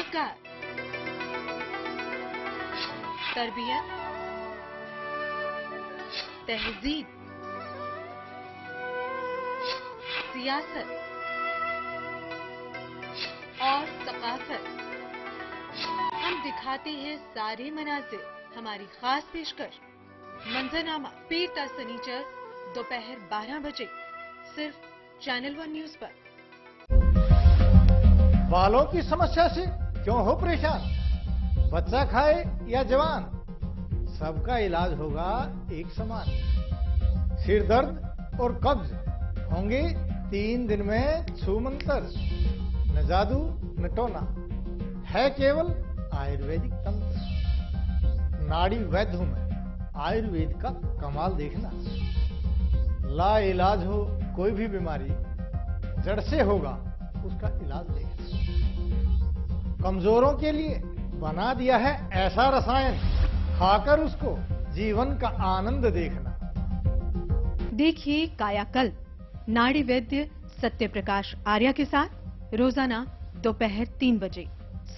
रोजगार, तरबियत, तहजीब, सियासत और सकाफत। हम दिखाते हैं सारे मनाजिर। हमारी खास पेशकश मंजरनामा पीर ता सनीचर दोपहर 12 बजे सिर्फ चैनल 1 न्यूज पर। बालों की समस्या से क्यों हो परेशान? बच्चा खाए या जवान, सबका इलाज होगा एक समान। सिर दर्द और कब्ज होंगे 3 दिन में छूमंतर। न जादू न टोना, है केवल आयुर्वेदिक तंत्र। नाड़ी वैद्य हूं मैं, आयुर्वेद का कमाल देखना। ला इलाज हो कोई भी बीमारी, जड़ से होगा उसका इलाज देखना। कमजोरों के लिए बना दिया है ऐसा रसायन, खाकर उसको जीवन का आनंद देखना। देखिए कायाकल्प नाड़ी वैद्य सत्य प्रकाश आर्या के साथ रोजाना दोपहर 3 बजे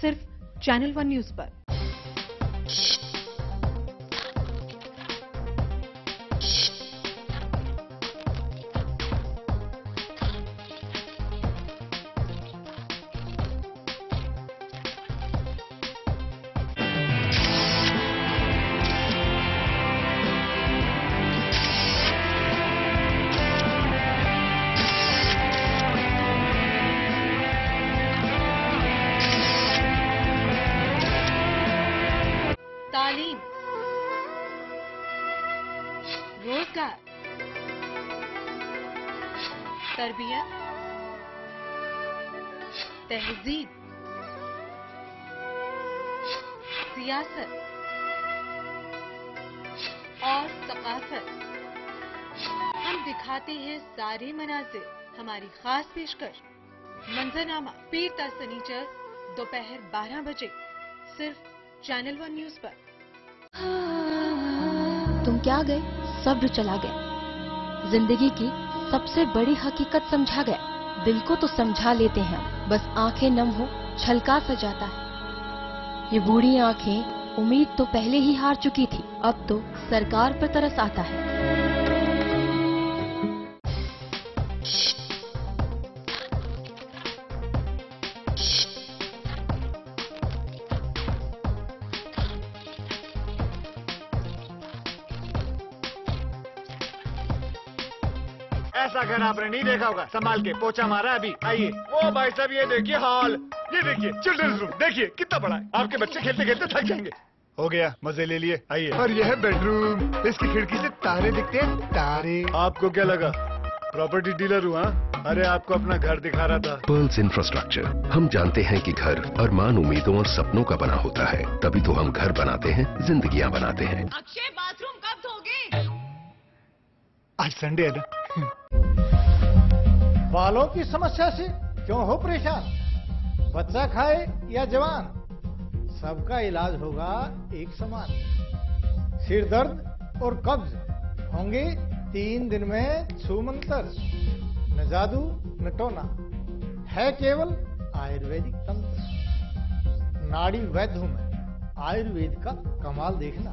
सिर्फ चैनल 1 न्यूज पर। तालीम, रोजगार, तरबियत, तहजीब, सियासत और सकाफत। हम दिखाते हैं सारे मनाजिर। हमारी खास पेशकश मंजरनामा पीर ता सनीचर दोपहर 12 बजे सिर्फ चैनल 1 न्यूज पर। तुम क्या गए, सब्र चला गया। जिंदगी की सबसे बड़ी हकीकत समझा गया। दिल को तो समझा लेते हैं, बस आंखें नम हो छलका सा जाता है। ये बूढ़ी आंखें उम्मीद तो पहले ही हार चुकी थी, अब तो सरकार पर तरस आता है। ऐसा घर आपने नहीं देखा होगा। संभाल के पोछा मारा अभी। आइए। ओ भाई साहब ये देखिए हॉल, ये देखिए चिल्ड्रंस रूम, देखिए कितना बड़ा है। आपके बच्चे खेलते खेलते थक जाएंगे। हो गया, मजे ले लिए। आइए। और यह है बेडरूम, इसकी खिड़की से तारे दिखते हैं, तारे। आपको क्या लगा प्रॉपर्टी डीलर हुआ? अरे आपको अपना घर दिखा रहा था। Pearls infrastructure. हम जानते हैं कि घर अरमान, उम्मीदों और सपनों का बना होता है, तभी तो हम घर बनाते हैं, जिंदगियां बनाते हैं। अक्षय बाथरूम कब धोगे? आज संडे है ना। बालों की समस्या से क्यों हो परेशान? बच्चा खाए या जवान, सबका इलाज होगा एक समान। सिर दर्द और कब्ज होंगे 3 दिन में छूमंतर। न जादू न टोना, है केवल आयुर्वेदिक तंत्र। नाड़ी वैद्य हूं मैं, आयुर्वेद का कमाल देखना।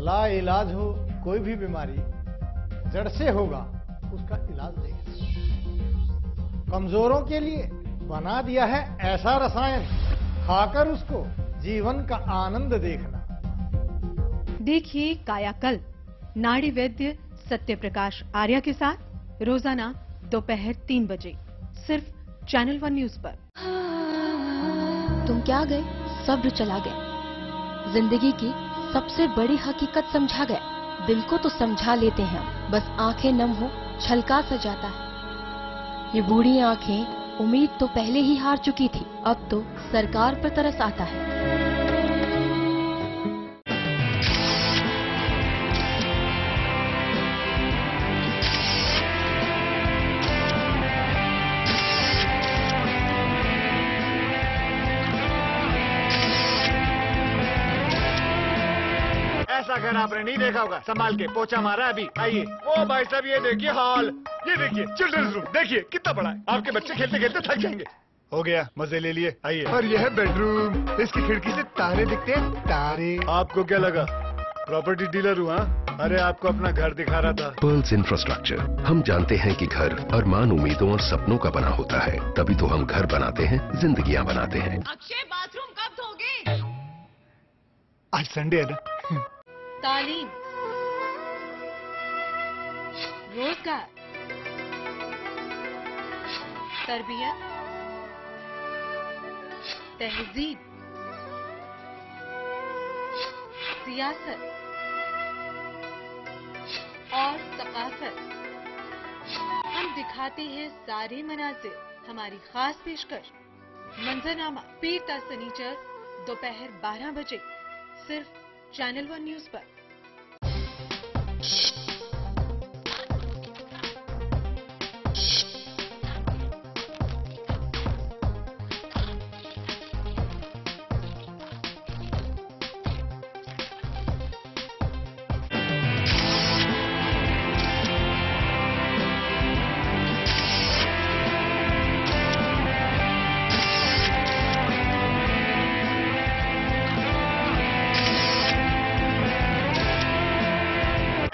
ला इलाज हो कोई भी बीमारी, जड़ से होगा उसका इलाज देखना। कमजोरों के लिए बना दिया है ऐसा रसायन, खाकर उसको जीवन का आनंद देखना। देखिए कायाकल्प नाड़ी वैद्य सत्य प्रकाश आर्या के साथ रोजाना दोपहर 3 बजे सिर्फ चैनल 1 न्यूज पर। तुम क्या गए, सब्र चला गया। जिंदगी की सबसे बड़ी हकीकत समझा गया। दिल को तो समझा लेते हैं, बस आंखें नम हो छलका सा जाता है। ये बूढ़ी आंखें उम्मीद तो पहले ही हार चुकी थी, अब तो सरकार पर तरस आता है। ऐसा घर आपने नहीं देखा होगा। संभाल के पोछा मारा अभी। आइए। ओ भाई साहब ये देखिए हॉल, ये देखिए चिल्ड्रंस रूम, देखिए कितना बड़ा है। आपके बच्चे खेलते खेलते थक जाएंगे। हो गया, मजे ले लिए, आइए। और यह है बेडरूम, इसकी खिड़की से तारे दिखते हैं, तारे। आपको क्या लगा प्रॉपर्टी डीलर हूँ? हाँ, अरे आपको अपना घर दिखा रहा था। पर्ल्स इंफ्रास्ट्रक्चर, हम जानते हैं कि घर अरमान, उम्मीदों और सपनों का बना होता है, तभी तो हम घर बनाते हैं, जिंदगियां बनाते हैं। अक्षय बाथरूम कब धोगे? आज संडे है ना। तालीम, रोजगार, तरबियत, तहजीब, सियासत और सकाफत। हम दिखाते हैं सारे मनाजिर, हमारी खास पेशकश मंजरनामा पीर ता सनीचर दोपहर 12 बजे सिर्फ चैनल 1 न्यूज पर।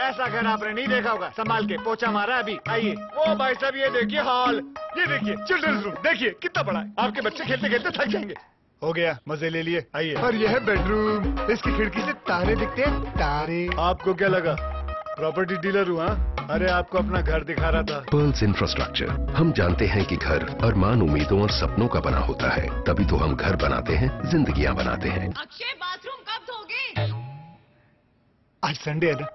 ऐसा घर आपने नहीं देखा होगा, संभाल के पोछा मारा अभी, आइए। वो भाई साहब ये देखिए हॉल, ये देखिए चिल्ड्रंस रूम, देखिए कितना बड़ा है। आपके बच्चे खेलते खेलते थक जाएंगे। हो गया, मजे ले लिए, आइए। और यह है बेडरूम, इसकी खिड़की से तारे दिखते हैं, तारे। आपको क्या लगा प्रॉपर्टी डीलर हूँ? हाँ, अरे आपको अपना घर दिखा रहा था। पर्ल्स इंफ्रास्ट्रक्चर, हम जानते हैं कि घर अरमान, उम्मीदों और सपनों का बना होता है, तभी तो हम घर बनाते हैं, जिंदगियां बनाते हैं। अक्षय बाथरूम कब धोगे? आज संडे है ना।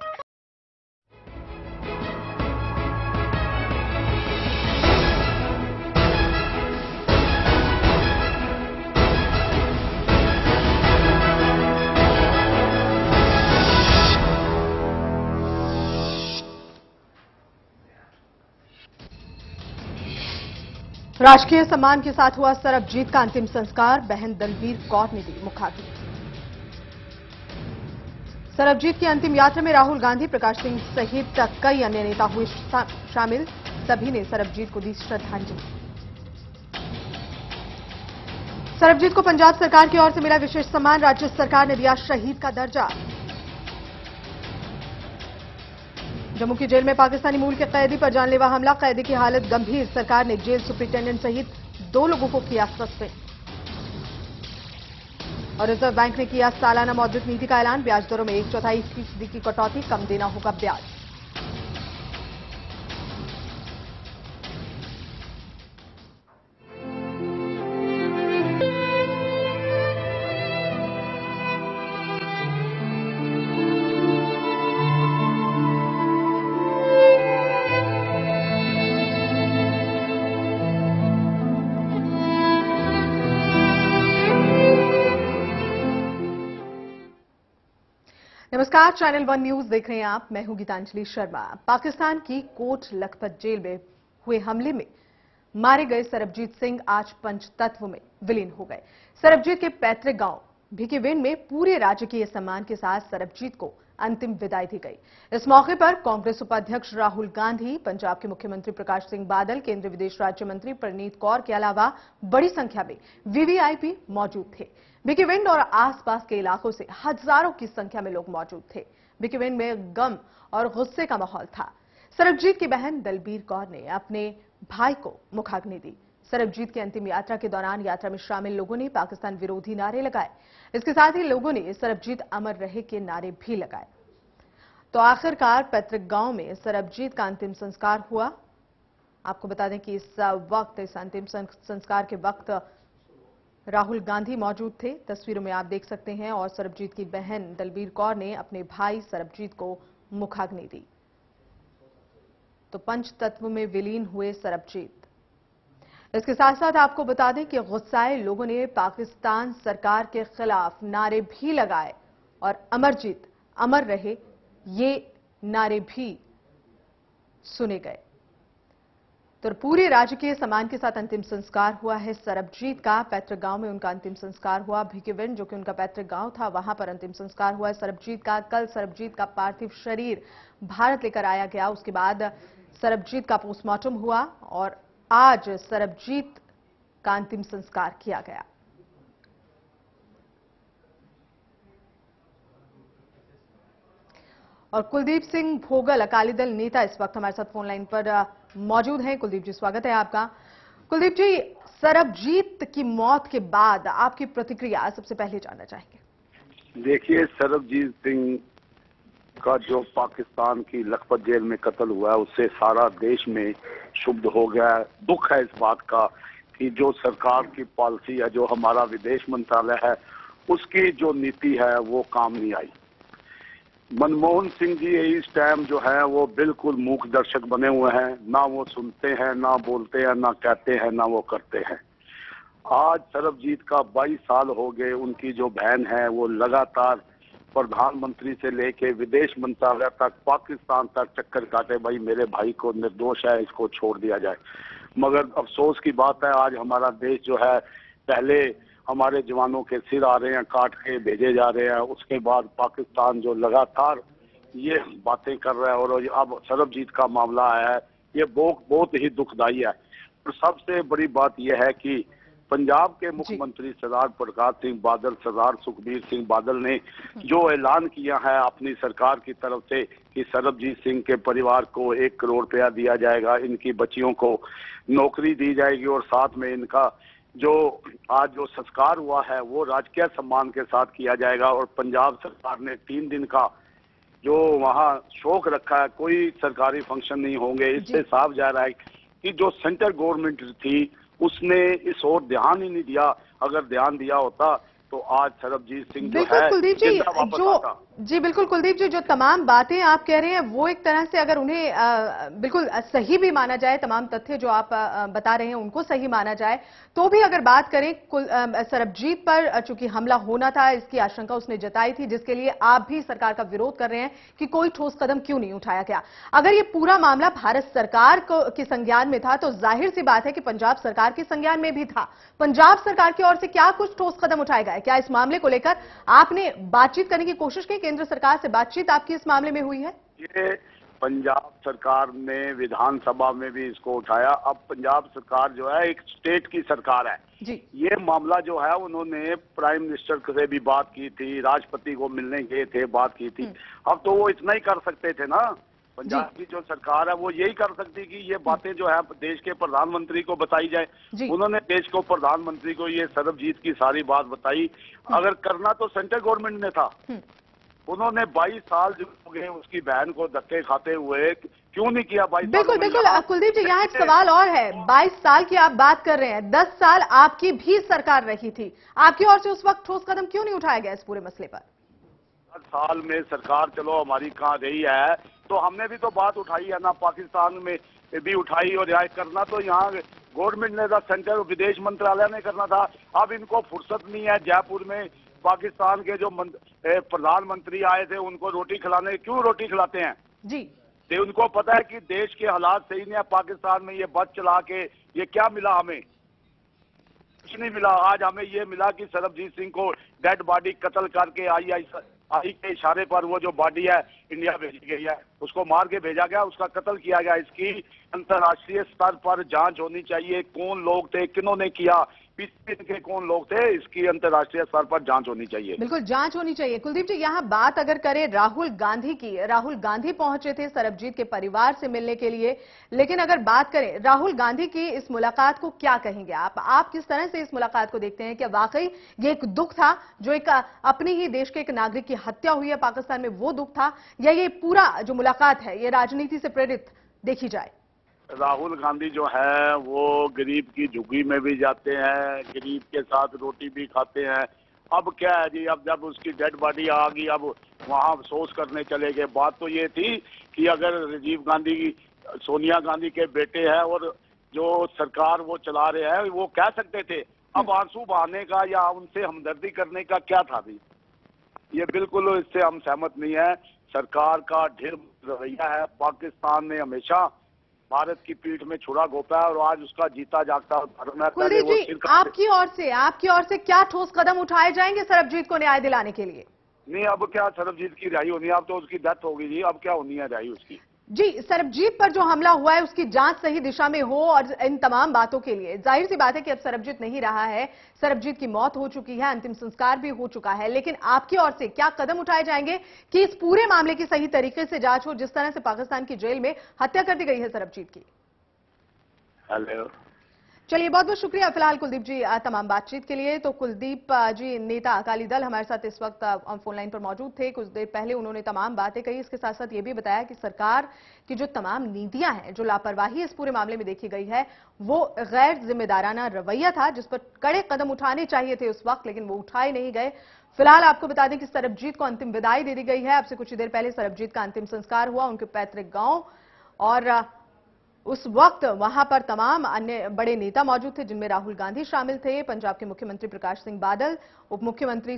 राजकीय सम्मान के साथ हुआ सरबजीत का अंतिम संस्कार, बहन दलबीर कौर ने दी मुखाग्नि। सरबजीत की अंतिम यात्रा में राहुल गांधी, प्रकाश सिंह सहित कई अन्य नेता हुए शामिल। सभी ने सरबजीत को दी श्रद्धांजलि। सरबजीत को पंजाब सरकार की ओर से मिला विशेष सम्मान, राज्य सरकार ने दिया शहीद का दर्जा। जम्मू की जेल में पाकिस्तानी मूल के कैदी पर जानलेवा हमला, कैदी की हालत गंभीर, सरकार ने जेल सुपरिटेंडेंट सहित 2 लोगों को किया सस्पेंड। और रिजर्व बैंक ने किया सालाना मौद्रिक नीति का ऐलान, ब्याज दरों में 1/4% की कटौती, कम देना होगा ब्याज। नमस्कार, चैनल 1 न्यूज देख रहे हैं आप। मैं हूं गीतांजलि शर्मा। पाकिस्तान की कोट लखपत जेल में हुए हमले में मारे गए सरबजीत सिंह आज पंचतत्व में विलीन हो गए। सरबजीत के पैतृक गांव भिकिविंड में पूरे राजकीय सम्मान के साथ सरबजीत को अंतिम विदाई दी गई। इस मौके पर कांग्रेस उपाध्यक्ष राहुल गांधी, पंजाब के मुख्यमंत्री प्रकाश सिंह बादल, केंद्रीय विदेश राज्य मंत्री परनीत कौर के अलावा बड़ी संख्या में वीवीआईपी मौजूद थे। भिकिविंड और आसपास के इलाकों से हजारों की संख्या में लोग मौजूद थे। भिकिविंड में गम और गुस्से का माहौल था। सरबजीत की बहन दलबीर कौर ने अपने भाई को मुखाग्नि दी। सरबजीत की अंतिम यात्रा के दौरान यात्रा में शामिल लोगों ने पाकिस्तान विरोधी नारे लगाए। इसके साथ ही लोगों ने सरबजीत अमर रहे के नारे भी लगाए। तो आखिरकार पैतृक गांव में सरबजीत का अंतिम संस्कार हुआ। आपको बता दें कि इस अंतिम संस्कार के वक्त राहुल गांधी मौजूद थे। तस्वीरों में आप देख सकते हैं। और सरबजीत की बहन दलबीर कौर ने अपने भाई सरबजीत को मुखाग्नि दी। तो पंचतत्व में विलीन हुए सरबजीत। इसके साथ साथ आपको बता दें कि गुस्साए लोगों ने पाकिस्तान सरकार के खिलाफ नारे भी लगाए और अमरजीत अमर रहे ये नारे भी सुने गए। तो पूरे राजकीय सम्मान के साथ अंतिम संस्कार हुआ है सरबजीत का। पैतृक गांव में उनका अंतिम संस्कार हुआ। भिकिविंड जो कि उनका पैतृक गांव था, वहां पर अंतिम संस्कार हुआ है सरबजीत का। कल सरबजीत का पार्थिव शरीर भारत लेकर आया गया। उसके बाद सरबजीत का पोस्टमार्टम हुआ और आज सरबजीत का अंतिम संस्कार किया गया। और कुलदीप सिंह भोगल अकाली दल नेता इस वक्त हमारे साथ फोन लाइन पर मौजूद हैं। कुलदीप जी, स्वागत है आपका। कुलदीप जी, सरबजीत की मौत के बाद आपकी प्रतिक्रिया सबसे पहले जानना चाहेंगे। देखिए, सरबजीत सिंह का जो पाकिस्तान की लखपत जेल में कत्ल हुआ है, उससे सारा देश में क्षुब्ध हो गया है। दुख है इस बात का कि जो सरकार की पॉलिसी है, जो हमारा विदेश मंत्रालय है, उसकी जो नीति है वो काम नहीं आई। मनमोहन सिंह जी इस टाइम जो है वो बिल्कुल मूक दर्शक बने हुए हैं, ना वो सुनते हैं, ना बोलते हैं, ना कहते हैं, ना वो करते हैं। आज सरबजीत का 22 साल हो गए, उनकी जो बहन है वो लगातार प्रधानमंत्री से लेके विदेश मंत्रालय तक, पाकिस्तान तक चक्कर काटे, भाई मेरे भाई को निर्दोष है, इसको छोड़ दिया जाए। मगर अफसोस की बात है, आज हमारा देश जो है, पहले हमारे जवानों के सिर आ रहे हैं, काट के भेजे जा रहे हैं, उसके बाद पाकिस्तान जो लगातार ये बातें कर रहा है और अब सरबजीत का मामला आया है, ये बहुत ही दुखदाई है। और सबसे बड़ी बात यह है कि पंजाब के मुख्यमंत्री सरदार प्रकाश सिंह बादल, सरदार सुखबीर सिंह बादल ने जो ऐलान किया है अपनी सरकार की तरफ से कि सरबजीत सिंह के परिवार को 1 करोड़ रुपया दिया जाएगा, इनकी बच्चियों को नौकरी दी जाएगी और साथ में इनका जो आज जो संस्कार हुआ है वो राजकीय सम्मान के साथ किया जाएगा। और पंजाब सरकार ने 3 दिन का जो वहाँ शोक रखा है, कोई सरकारी फंक्शन नहीं होंगे। इससे साफ जा रहा है कि जो सेंट्रल गवर्नमेंट थी उसने इस ओर ध्यान ही नहीं दिया। अगर ध्यान दिया होता तो आज सरबजीत सिंह जो है कुलदीप जी, बिल्कुल कुलदीप जी, जो तमाम बातें आप कह रहे हैं वो एक तरह से अगर उन्हें बिल्कुल सही भी माना जाए, तमाम तथ्य जो आप बता रहे हैं उनको सही माना जाए, तो भी अगर बात करें सरबजीत पर चूंकि हमला होना था, इसकी आशंका उसने जताई थी, जिसके लिए आप भी सरकार का विरोध कर रहे हैं कि कोई ठोस कदम क्यों नहीं उठाया गया। अगर ये पूरा मामला भारत सरकार के संज्ञान में था तो जाहिर सी बात है कि पंजाब सरकार के संज्ञान में भी था। पंजाब सरकार की ओर से क्या कुछ ठोस कदम उठाया गया? क्या इस मामले को लेकर आपने बातचीत करने की कोशिश की? केंद्र सरकार से बातचीत आपकी इस मामले में हुई है? ये पंजाब सरकार ने विधानसभा में भी इसको उठाया। अब पंजाब सरकार जो है एक स्टेट की सरकार है जी। ये मामला जो है उन्होंने प्राइम मिनिस्टर से भी बात की थी, राष्ट्रपति को मिलने गए थे, बात की थी। अब तो वो इतना ही कर सकते थे ना, पंजाब की जो सरकार है वो यही कर सकती कि ये बातें जो है देश के प्रधानमंत्री को बताई जाए। उन्होंने देश को प्रधानमंत्री को ये सरबजीत की सारी बात बताई। अगर करना तो सेंट्रल गवर्नमेंट ने था। उन्होंने 22 साल जो हो गए उसकी बहन को धक्के खाते हुए क्यों नहीं किया? 22 बिल्कुल कुलदीप जी, यहाँ एक सवाल और है। 22 साल की आप बात कर रहे हैं, 10 साल आपकी भी सरकार रही थी, आपकी ओर से उस वक्त ठोस कदम क्यों नहीं उठाया गया इस पूरे मसले पर? 10 साल में सरकार चलो हमारी कहाँ रही है, तो हमने भी तो बात उठाई है ना, पाकिस्तान में भी उठाई। और यहाँ करना तो यहाँ गवर्नमेंट ने था, सेंट्रल विदेश मंत्रालय ने करना था। अब इनको फुर्सत नहीं है। जयपुर में पाकिस्तान के जो प्रधानमंत्री आए थे उनको रोटी खिलाने, क्यों रोटी खिलाते हैं जी? तो उनको पता है कि देश के हालात सही नहीं है। पाकिस्तान में ये बस चला के ये क्या मिला? हमें कुछ नहीं मिला। आज हमें ये मिला कि सरबजीत सिंह को डेड बॉडी कत्ल करके आई के इशारे पर वो जो बॉडी है इंडिया भेजी गई है, उसको मार के भेजा गया, उसका कत्ल किया गया। इसकी अंतर्राष्ट्रीय स्तर पर जांच होनी चाहिए। कौन लोग थे, किन्होंने किया, पीछे के कौन लोग थे, इसकी अंतर्राष्ट्रीय स्तर पर जांच होनी चाहिए। बिल्कुल जांच होनी चाहिए। कुलदीप जी, यहाँ बात अगर करें राहुल गांधी की, राहुल गांधी पहुंचे थे सरबजीत के परिवार से मिलने के लिए, लेकिन अगर बात करें राहुल गांधी की इस मुलाकात को क्या कहेंगे आप किस तरह से इस मुलाकात को देखते हैं? क्या वाकई ये एक दुख था, जो एक अपनी ही देश के एक नागरिक की हत्या हुई है पाकिस्तान में, वो दुख था, या ये पूरा जो मुलाकात है ये राजनीति से प्रेरित देखी जाए? राहुल गांधी जो है वो गरीब की झुग्गी में भी जाते हैं, गरीब के साथ रोटी भी खाते हैं। अब क्या है जी, अब जब उसकी डेड बॉडी आ गई, अब वहाँ अफसोस करने चले गए। बात तो ये थी कि अगर राजीव गांधी सोनिया गांधी के बेटे हैं और जो सरकार वो चला रहे हैं, वो कह सकते थे। अब आंसू बहाने का या उनसे हमदर्दी करने का क्या था भी? ये बिल्कुल इससे हम सहमत नहीं है। सरकार का ढेर रवैया है। पाकिस्तान ने हमेशा भारत की पीठ में छुरा घोंपा है और आज उसका जीता जागता धर्म है। कुलदीप जी, आपकी ओर से क्या ठोस कदम उठाए जाएंगे सरबजीत को न्याय दिलाने के लिए? नहीं, अब क्या सरबजीत की रिहाई होनी है? अब तो उसकी डेथ होगी जी, अब क्या होनी है रिहाई उसकी? जी, सरबजीत पर जो हमला हुआ है उसकी जांच सही दिशा में हो और इन तमाम बातों के लिए जाहिर सी बात है कि अब सरबजीत नहीं रहा है, सरबजीत की मौत हो चुकी है, अंतिम संस्कार भी हो चुका है, लेकिन आपकी ओर से क्या कदम उठाए जाएंगे कि इस पूरे मामले की सही तरीके से जांच हो, जिस तरह से पाकिस्तान की जेल में हत्या कर दी गई है सरबजीत की? हेलो, चलिए, बहुत बहुत शुक्रिया फिलहाल कुलदीप जी तमाम बातचीत के लिए। तो कुलदीप जी नेता अकाली दल हमारे साथ इस वक्त फोन लाइन पर मौजूद थे। कुछ देर पहले उन्होंने तमाम बातें कही, इसके साथ साथ ये भी बताया कि सरकार की जो तमाम नीतियां हैं, जो लापरवाही इस पूरे मामले में देखी गई है, वो गैर जिम्मेदाराना रवैया था, जिस पर कड़े कदम उठाने चाहिए थे उस वक्त, लेकिन वो उठाए नहीं गए। फिलहाल आपको बता दें कि सरबजीत को अंतिम विदाई दे दी गई है। अब से कुछ देर पहले सरबजीत का अंतिम संस्कार हुआ उनके पैतृक गांव, और उस वक्त वहां पर तमाम अन्य बड़े नेता मौजूद थे, जिनमें राहुल गांधी शामिल थे, पंजाब के मुख्यमंत्री प्रकाश सिंह बादल, उप मुख्यमंत्री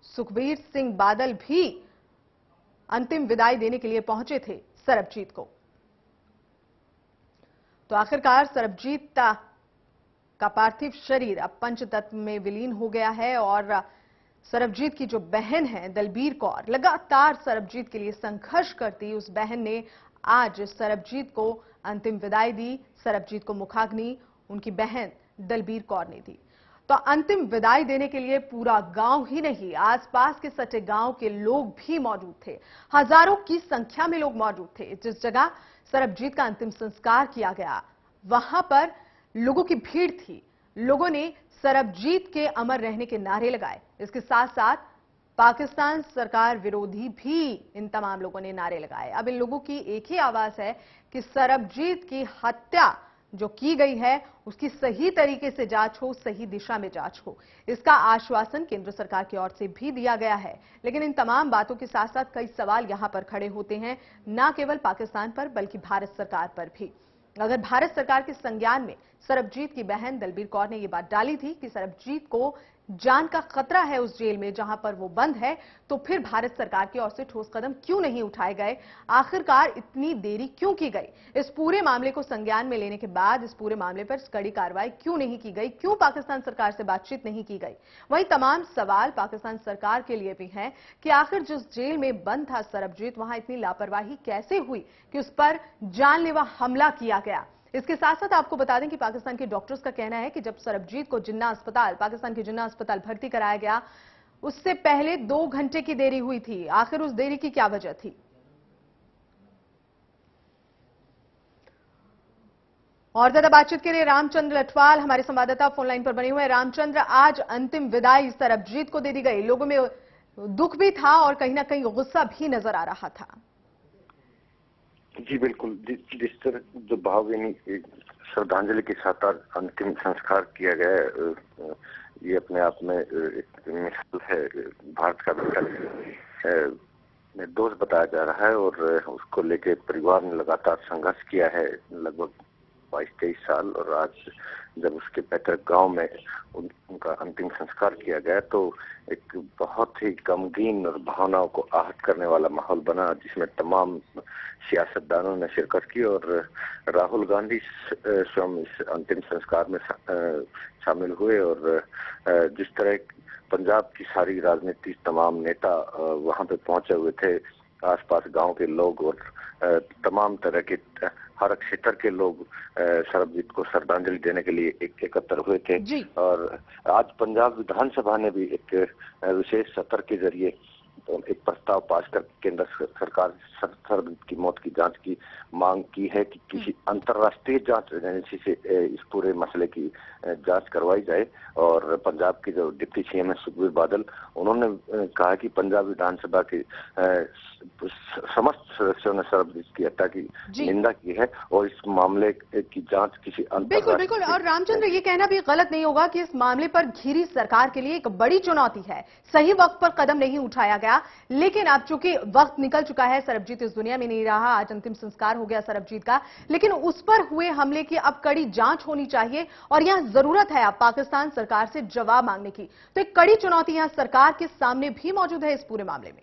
सुखबीर सिंह बादल भी अंतिम विदाई देने के लिए पहुंचे थे सरबजीत को। तो आखिरकार सरबजीत का पार्थिव शरीर अब पंचतत्व में विलीन हो गया है, और सरबजीत की जो बहन है दलबीर कौर, लगातार सरबजीत के लिए संघर्ष करती उस बहन ने आज सरबजीत को अंतिम विदाई दी। सरबजीत को मुखाग्नि उनकी बहन दलबीर कौर ने दी। तो अंतिम विदाई देने के लिए पूरा गांव ही नहीं, आसपास के सटे गांव के लोग भी मौजूद थे। हजारों की संख्या में लोग मौजूद थे। जिस जगह सरबजीत का अंतिम संस्कार किया गया, वहां पर लोगों की भीड़ थी। लोगों ने सरबजीत के अमर रहने के नारे लगाए। इसके साथ साथ पाकिस्तान सरकार विरोधी भी इन तमाम लोगों ने नारे लगाए। अब इन लोगों की एक ही आवाज है कि सरबजीत की हत्या जो की गई है उसकी सही तरीके से जांच हो, सही दिशा में जांच हो। इसका आश्वासन केंद्र सरकार की ओर से भी दिया गया है। लेकिन इन तमाम बातों के साथ साथ कई सवाल यहां पर खड़े होते हैं, न केवल पाकिस्तान पर बल्कि भारत सरकार पर भी। अगर भारत सरकार के संज्ञान में सरबजीत की बहन दलबीर कौर ने यह बात डाली थी कि सरबजीत को जान का खतरा है उस जेल में जहां पर वो बंद है, तो फिर भारत सरकार की ओर से ठोस कदम क्यों नहीं उठाए गए? आखिरकार इतनी देरी क्यों की गई? इस पूरे मामले को संज्ञान में लेने के बाद इस पूरे मामले पर कड़ी कार्रवाई क्यों नहीं की गई? क्यों पाकिस्तान सरकार से बातचीत नहीं की गई? वहीं तमाम सवाल पाकिस्तान सरकार के लिए भी हैं कि आखिर जिस जेल में बंद था सरबजीत, वहां इतनी लापरवाही कैसे हुई कि उस पर जानलेवा हमला किया गया? इसके साथ साथ आपको बता दें कि पाकिस्तान के डॉक्टर्स का कहना है कि जब सरबजीत को पाकिस्तान के जिन्ना अस्पताल भर्ती कराया गया, उससे पहले 2 घंटे की देरी हुई थी। आखिर उस देरी की क्या वजह थी? और ज्यादा बातचीत के लिए रामचंद्र लठवाल हमारे संवाददाता फोन लाइन पर बने हुए हैं। रामचंद्र, आज अंतिम विदाई सरबजीत को दे दी गई, लोगों में दुख भी था और कहीं ना कहीं गुस्सा भी नजर आ रहा था। जी बिल्कुल, जिस तरह जो भावभीनी श्रद्धांजलि के साथ अंतिम संस्कार किया गया, ये अपने आप में एक मिसाल है। भारत का बेटा निर्दोष बताया जा रहा है और उसको लेके परिवार ने लगातार संघर्ष किया है लगभग 22-23 साल, और आज जब उसके पैतृक गांव में उनका अंतिम संस्कार किया गया तो एक बहुत ही गमगीन और भावनाओं को आहत करने वाला माहौल बना, जिसमें तमाम सियासतदानों ने शिरकत की और राहुल गांधी स्वयं इस अंतिम संस्कार में शामिल हुए। और जिस तरह पंजाब की सारी राजनीति, तमाम नेता वहां पे पहुंचे हुए थे, आसपास गांव के लोग और तमाम तरह के हर क्षेत्र के लोग सरबजीत को श्रद्धांजलि देने के लिए एकत्र हुए थे। और आज पंजाब विधानसभा ने भी एक विशेष सत्र के जरिए एक प्रस्ताव पास कर केंद्र सरकार सरबजीत की मौत की जांच की मांग की है कि किसी अंतर्राष्ट्रीय जांच एजेंसी से इस पूरे मसले की जांच करवाई जाए। और पंजाब के जो डिप्टी सीएम है सुखबीर बादल, उन्होंने कहा कि पंजाब विधानसभा के समस्त सदस्यों ने सरबजीत की हत्या की निंदा की है और इस मामले की जांच किसी बिल्कुल। और रामचंद्र, ये कहना भी गलत नहीं होगा कि इस मामले पर घिरी सरकार के लिए एक बड़ी चुनौती है। सही वक्त पर कदम नहीं उठाया गया, लेकिन अब चूंकि वक्त निकल चुका है, सरबजीत इस दुनिया में नहीं रहा, आज अंतिम संस्कार हो गया सरबजीत का, लेकिन उस पर हुए हमले की अब कड़ी जांच होनी चाहिए और यहां जरूरत है अब पाकिस्तान सरकार से जवाब मांगने की। तो एक कड़ी चुनौती यहां सरकार के सामने भी मौजूद है इस पूरे मामले में।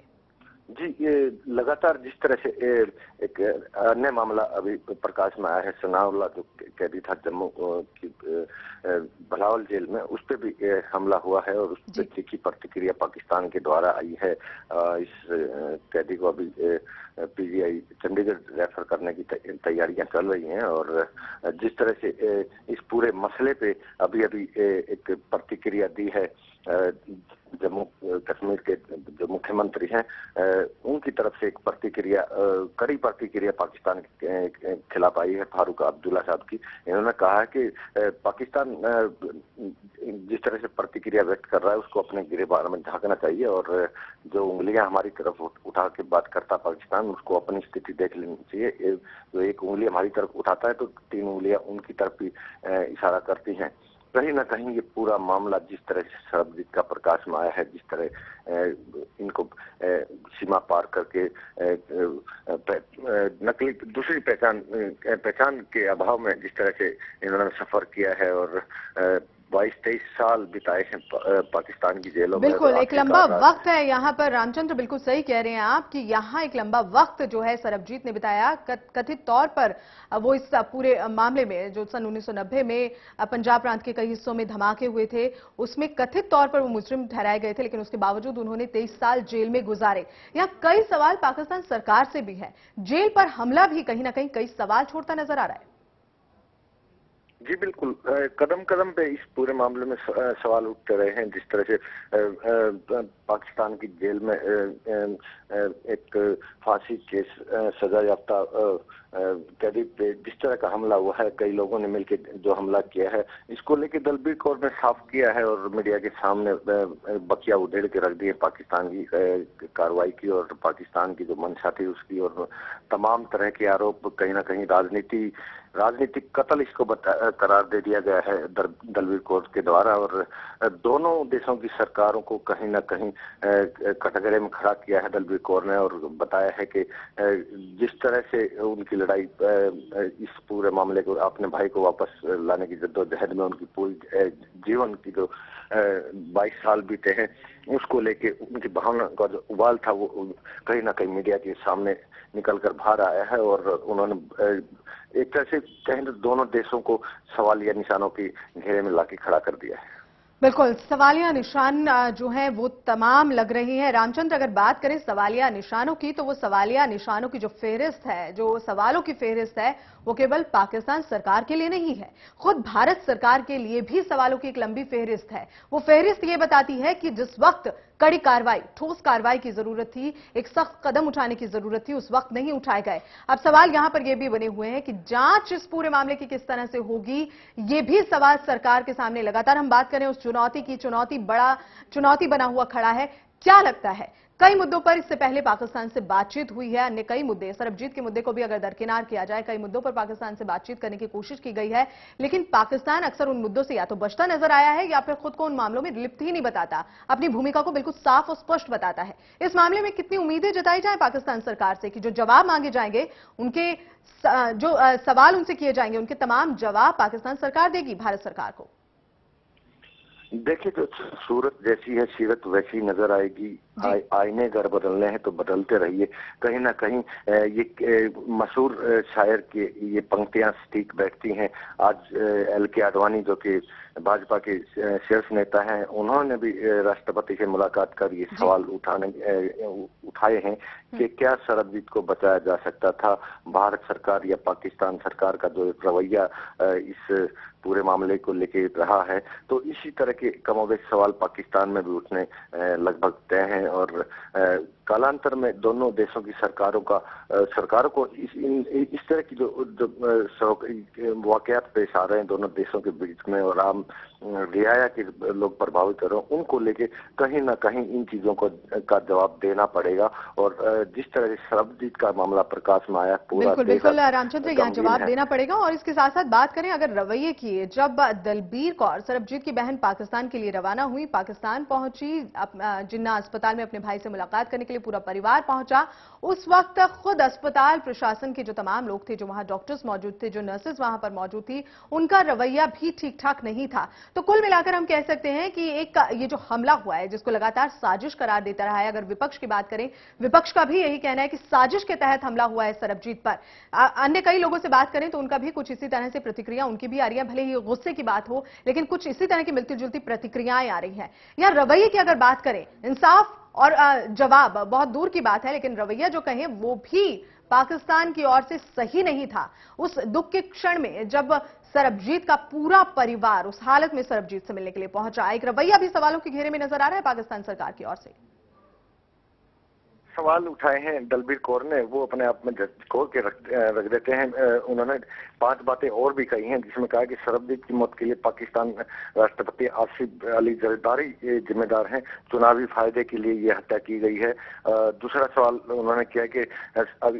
जी, ये लगातार जिस तरह से एक अन्य मामला अभी प्रकाश में आया है, सनाउल्लाह जो कैदी था जम्मू की भलावल जेल में, उस पर भी हमला हुआ है और उस पर तीखी प्रतिक्रिया पाकिस्तान के द्वारा आई है। इस कैदी को अभी पीजीआई चंडीगढ़ रेफर करने की तैयारियां चल रही हैं और जिस तरह से इस पूरे मसले पे अभी अभी एक प्रतिक्रिया दी है जम्मू कश्मीर के जो मुख्यमंत्री हैं, उनकी तरफ से एक प्रतिक्रिया, कड़ी प्रतिक्रिया पाकिस्तान के खिलाफ आई है फारूक अब्दुल्ला साहब की। इन्होंने कहा है कि पाकिस्तान जिस तरह से प्रतिक्रिया व्यक्त कर रहा है उसको अपने गिरेबान में झांकना चाहिए और जो उंगलियां हमारी तरफ उठा के बात करता पाकिस्तान, उसको अपनी स्थिति देख लेनी चाहिए। जो एक उंगली हमारी तरफ उठाता है तो 3 उंगलियां उनकी तरफ भी इशारा करती हैं। कहीं ना कहीं ये पूरा मामला जिस तरह से सरबजीत का प्रकाश में आया है, जिस तरह इनको सीमा पार करके नकली दूसरी पहचान के अभाव में जिस तरह से इन्होंने सफर किया है और 22-23 साल बिताए हैं पाकिस्तान की जेलों में। बिल्कुल एक लंबा वक्त है यहाँ पर। रामचंद्र बिल्कुल सही कह रहे हैं आप कि यहाँ एक लंबा वक्त जो है सरबजीत ने बिताया। कथित तौर पर वो इस पूरे मामले में जो सन 1990 में पंजाब प्रांत के कई हिस्सों में धमाके हुए थे, उसमें कथित तौर पर वो मुजरिम ठहराए गए थे, लेकिन उसके बावजूद उन्होंने 23 साल जेल में गुजारे। यहाँ कई सवाल पाकिस्तान सरकार से भी है। जेल पर हमला भी कहीं ना कहीं कई सवाल छोड़ता नजर आ रहा है। जी बिल्कुल, कदम कदम पे इस पूरे मामले में सवाल उठते रहे हैं। जिस तरह से पाकिस्तान की जेल में एक फांसी के सजा याफ्ता कैदी पे जिस तरह का हमला हुआ है, कई लोगों ने मिलकर जो हमला किया है, इसको लेके दलबीर कौर ने साफ किया है और मीडिया के सामने बकिया उधेड़ के रख दिए पाकिस्तान की कार्रवाई की और पाकिस्तान की जो मंशा थी उसकी, और तमाम तरह के आरोप कहीं ना कहीं राजनीतिक कत्ल इसको करार दे दिया गया है दलबीर कौर के द्वारा। और दोनों देशों की सरकारों को कहीं ना कहीं कटघरे में खड़ा किया है दलबीर कौर ने और बताया है कि जिस तरह से उनकी लड़ाई इस पूरे मामले को, अपने भाई को वापस लाने की जद्दोजहद में उनकी पूरी जीवन की जो 22 साल बीते हैं, उसको लेके उनकी भावना का जो उबाल था वो कहीं ना कहीं मीडिया के सामने निकल कर बाहर आया है और उन्होंने एक तरह से कहें तो दोनों देशों को सवालिया निशानों के घेरे में लाके खड़ा कर दिया है। बिल्कुल, सवालिया निशान जो हैं वो तमाम लग रही हैं। रामचंद्र, अगर बात करें सवालिया निशानों की, तो वो सवालिया निशानों की जो फेहरिस्त है, जो सवालों की फेहरिस्त है, वो केवल पाकिस्तान सरकार के लिए नहीं है, खुद भारत सरकार के लिए भी सवालों की एक लंबी फेहरिस्त है। वो फेहरिस्त ये बताती है कि जिस वक्त कड़ी कार्रवाई, ठोस कार्रवाई की जरूरत थी, एक सख्त कदम उठाने की जरूरत थी, उस वक्त नहीं उठाए गए। अब सवाल यहां पर यह भी बने हुए हैं कि जांच इस पूरे मामले की किस तरह से होगी, ये भी सवाल सरकार के सामने लगातार हम बात करें उस चुनौती की, बड़ा चुनौती बना हुआ खड़ा है। क्या लगता है, कई मुद्दों पर इससे पहले पाकिस्तान से बातचीत हुई है, अन्य कई मुद्दे, सरबजीत के मुद्दे को भी अगर दरकिनार किया जाए, कई मुद्दों पर पाकिस्तान से बातचीत करने की कोशिश की गई है, लेकिन पाकिस्तान अक्सर उन मुद्दों से या तो बचता नजर आया है या फिर खुद को उन मामलों में लिप्त ही नहीं बताता, अपनी भूमिका को बिल्कुल साफ और स्पष्ट बताता है। इस मामले में कितनी उम्मीदें जताई जाए पाकिस्तान सरकार से कि जो जवाब मांगे जाएंगे, उनके जो सवाल उनसे किए जाएंगे, उनके तमाम जवाब पाकिस्तान सरकार देगी भारत सरकार को? देखिए, तो सूरत जैसी है सीरत वैसी नजर आएगी। आईने अगर बदलने हैं तो बदलते रहिए। कहीं ना कहीं ये मशहूर शायर की ये पंक्तियां सटीक बैठती हैं। आज LK आडवाणी जो कि भाजपा के शीर्ष नेता हैं, उन्होंने भी राष्ट्रपति से मुलाकात कर ये सवाल उठाए हैं कि क्या सरबजीत को बचाया जा सकता था। भारत सरकार या पाकिस्तान सरकार का जो रवैया इस पूरे मामले को लेके रहा है, तो इसी तरह के कमोबेश सवाल पाकिस्तान में भी उठने लगभग तय हैं और कालांतर में दोनों देशों की सरकारों को इस तरह की जो वाकयात पेश आ रहे हैं दोनों देशों के बीच में और आम रियाया के लोग प्रभावित हो रहे हैं, उनको लेके कहीं ना कहीं इन चीजों का जवाब देना पड़ेगा। और जिस तरह से सरबजीत का मामला प्रकाश में आया, पूरा बिल्कुल रामचंद्र, यहाँ जवाब देना पड़ेगा। और इसके साथ साथ बात करें अगर रवैये की, जब दलबीर कौर, सरबजीत की बहन, पाकिस्तान के लिए रवाना हुई, पाकिस्तान पहुंची, जिन्ना अस्पताल में अपने भाई से मुलाकात करने के लिए पूरा परिवार पहुंचा, उस वक्त खुद अस्पताल प्रशासन के जो तमाम लोग थे, जो वहां डॉक्टर्स मौजूद थे, जो नर्सेज वहां पर मौजूद थी, उनका रवैया भी ठीक ठाक नहीं था। तो कुल मिलाकर हम कह सकते हैं कि एक ये जो हमला हुआ है जिसको लगातार साजिश करार देता रहा है, अगर विपक्ष की बात करें, विपक्ष का भी यही कहना है कि साजिश के तहत हमला हुआ है सरबजीत पर। अन्य कई लोगों से बात करें तो उनका भी कुछ इसी तरह से प्रतिक्रिया उनकी भी आ रही है, भले ही गुस्से की बात हो लेकिन कुछ इसी तरह की मिलती जुलती प्रतिक्रियाएं आ रही हैं। या रवैये की अगर बात करें, इंसाफ और जवाब बहुत दूर की बात है, लेकिन रवैया जो कहें वो भी पाकिस्तान की ओर से सही नहीं था। उस दुख के क्षण में जब सरबजीत का पूरा परिवार उस हालत में सरबजीत से मिलने के लिए पहुंचा, एक रवैया भी सवालों के घेरे में नजर आ रहा है पाकिस्तान सरकार की ओर से। सवाल उठाए हैं दलबीर कौर ने, वो अपने आप में खोल के रख देते हैं। उन्होंने 5 बातें और भी कही हैं जिसमें कहा कि सरबजीत की मौत के लिए पाकिस्तान राष्ट्रपति आसिफ अली जरदारी जिम्मेदार हैं, चुनावी फायदे के लिए ये हत्या की गई है। दूसरा सवाल उन्होंने किया कि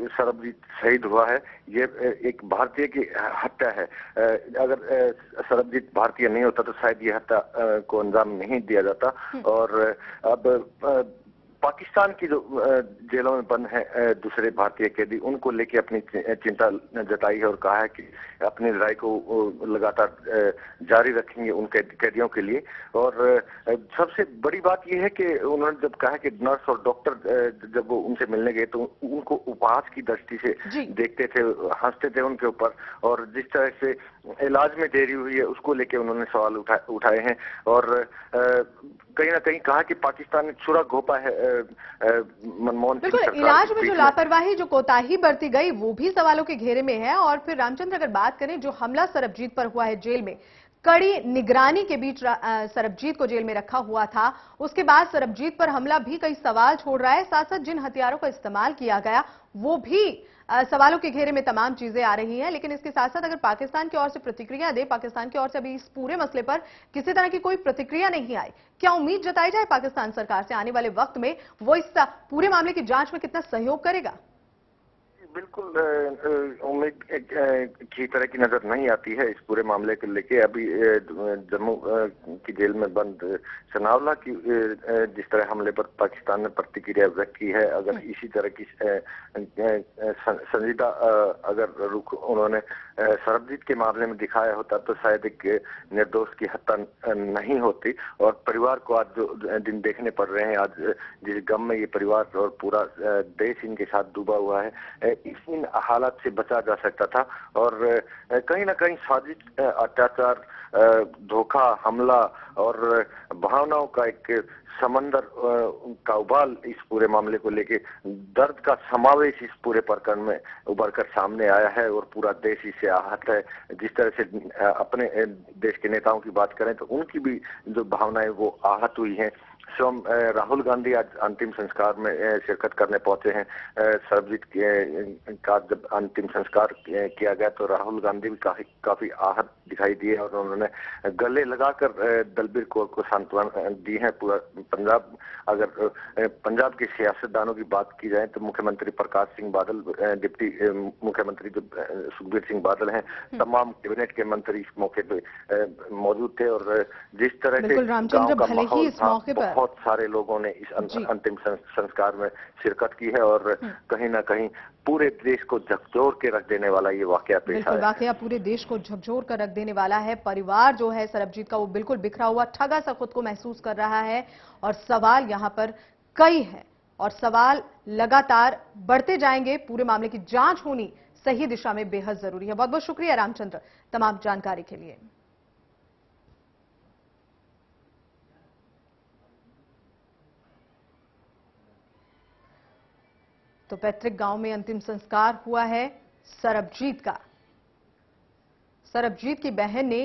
सरबजीत शहीद हुआ है, ये एक भारतीय की हत्या है। अगर सरबजीत भारतीय नहीं होता तो शायद ये हत्या को अंजाम नहीं दिया जाता। और अब पाकिस्तान की जो जेलों में बंद है दूसरे भारतीय कैदी, उनको लेके अपनी चिंता जताई है और कहा है कि अपनी लड़ाई को लगातार जारी रखेंगे उन कैदियों के लिए। और सबसे बड़ी बात यह है कि उन्होंने जब कहा कि नर्स और डॉक्टर जब वो उनसे मिलने गए तो उनको उपहास की दृष्टि से देखते थे, हंसते थे उनके ऊपर, और जिस तरह से इलाज में देरी हुई है उसको लेके उन्होंने सवाल उठाए हैं। और कहीं ना कहीं कहा कि पाकिस्तान ने छुरा घोंपा है मनमोहन सिंह सरकार। इलाज में जो लापरवाही, जो कोताही बरती गई, वो भी सवालों के घेरे में है। और फिर रामचंद्र अगर बात करें, जो हमला सरबजीत पर हुआ है जेल में, कड़ी निगरानी के बीच सरबजीत को जेल में रखा हुआ था, उसके बाद सरबजीत पर हमला भी कई सवाल छोड़ रहा है। साथ साथ जिन हथियारों का इस्तेमाल किया गया वो भी सवालों के घेरे में तमाम चीजें आ रही हैं। लेकिन इसके साथ साथ अगर पाकिस्तान की ओर से प्रतिक्रिया दे, पाकिस्तान की ओर से अभी इस पूरे मसले पर किसी तरह की कोई प्रतिक्रिया नहीं आई, क्या उम्मीद जताई जाए पाकिस्तान सरकार से आने वाले वक्त में वो इस पूरे मामले की जांच में कितना सहयोग करेगा? बिल्कुल उम्मीद की तरह की नजर नहीं आती है इस पूरे मामले को लेके। अभी जम्मू की जेल में बंद सनावला की जिस तरह हमले पर पाकिस्तान ने प्रतिक्रिया व्यक्त की है, अगर इसी तरह की संजीदा अगर रुख उन्होंने सरबजीत के मामले में दिखाया होता तो शायद एक निर्दोष की हत्या नहीं होती। और परिवार को आज जो दिन देखने पड़ रहे हैं, आज जिस गम में ये परिवार और पूरा देश इनके साथ डूबा हुआ है, इन हालात से बचा जा सकता था। और कहीं ना कहीं साजिश, अत्याचार, धोखा, हमला और भावनाओं का एक समंदर का उबाल इस पूरे मामले को लेके, दर्द का समावेश इस पूरे प्रकरण में उभर कर सामने आया है और पूरा देश इससे आहत है। जिस तरह से अपने देश के नेताओं की बात करें तो उनकी भी जो भावनाएं वो आहत हुई हैं। स्वयं राहुल गांधी आज अंतिम संस्कार में शिरकत करने पहुंचे हैं। सरबजीत का जब अंतिम संस्कार किया गया तो राहुल गांधी भी काफी आहत दिखाई दिए और उन्होंने गले लगाकर दलबीर कौर को सांत्वना दी है। पूरा पंजाब, अगर पंजाब के सियासतदानों की बात की जाए तो मुख्यमंत्री प्रकाश सिंह बादल, डिप्टी मुख्यमंत्री जो सुखबीर सिंह बादल हैं, तमाम कैबिनेट के मंत्री इस मौके पे मौजूद थे। और जिस तरह से गांव का माहौल था, बहुत सारे लोगों ने इस अंतिम संस्कार में शिरकत की है और कहीं ना कहीं पूरे देश को झकझोर के रख देने वाला ये वाकया पेश आया है। वाकया पूरे देश को झकझोर कर रख देने वाला है। परिवार जो है सरबजीत का वो बिल्कुल बिखरा हुआ, ठगा सा खुद को महसूस कर रहा है। और सवाल यहां पर कई है और सवाल लगातार बढ़ते जाएंगे। पूरे मामले की जांच होनी सही दिशा में बेहद जरूरी है। बहुत बहुत शुक्रिया रामचंद्र तमाम जानकारी के लिए। तो पैतृक गांव में अंतिम संस्कार हुआ है सरबजीत का। सरबजीत की बहन ने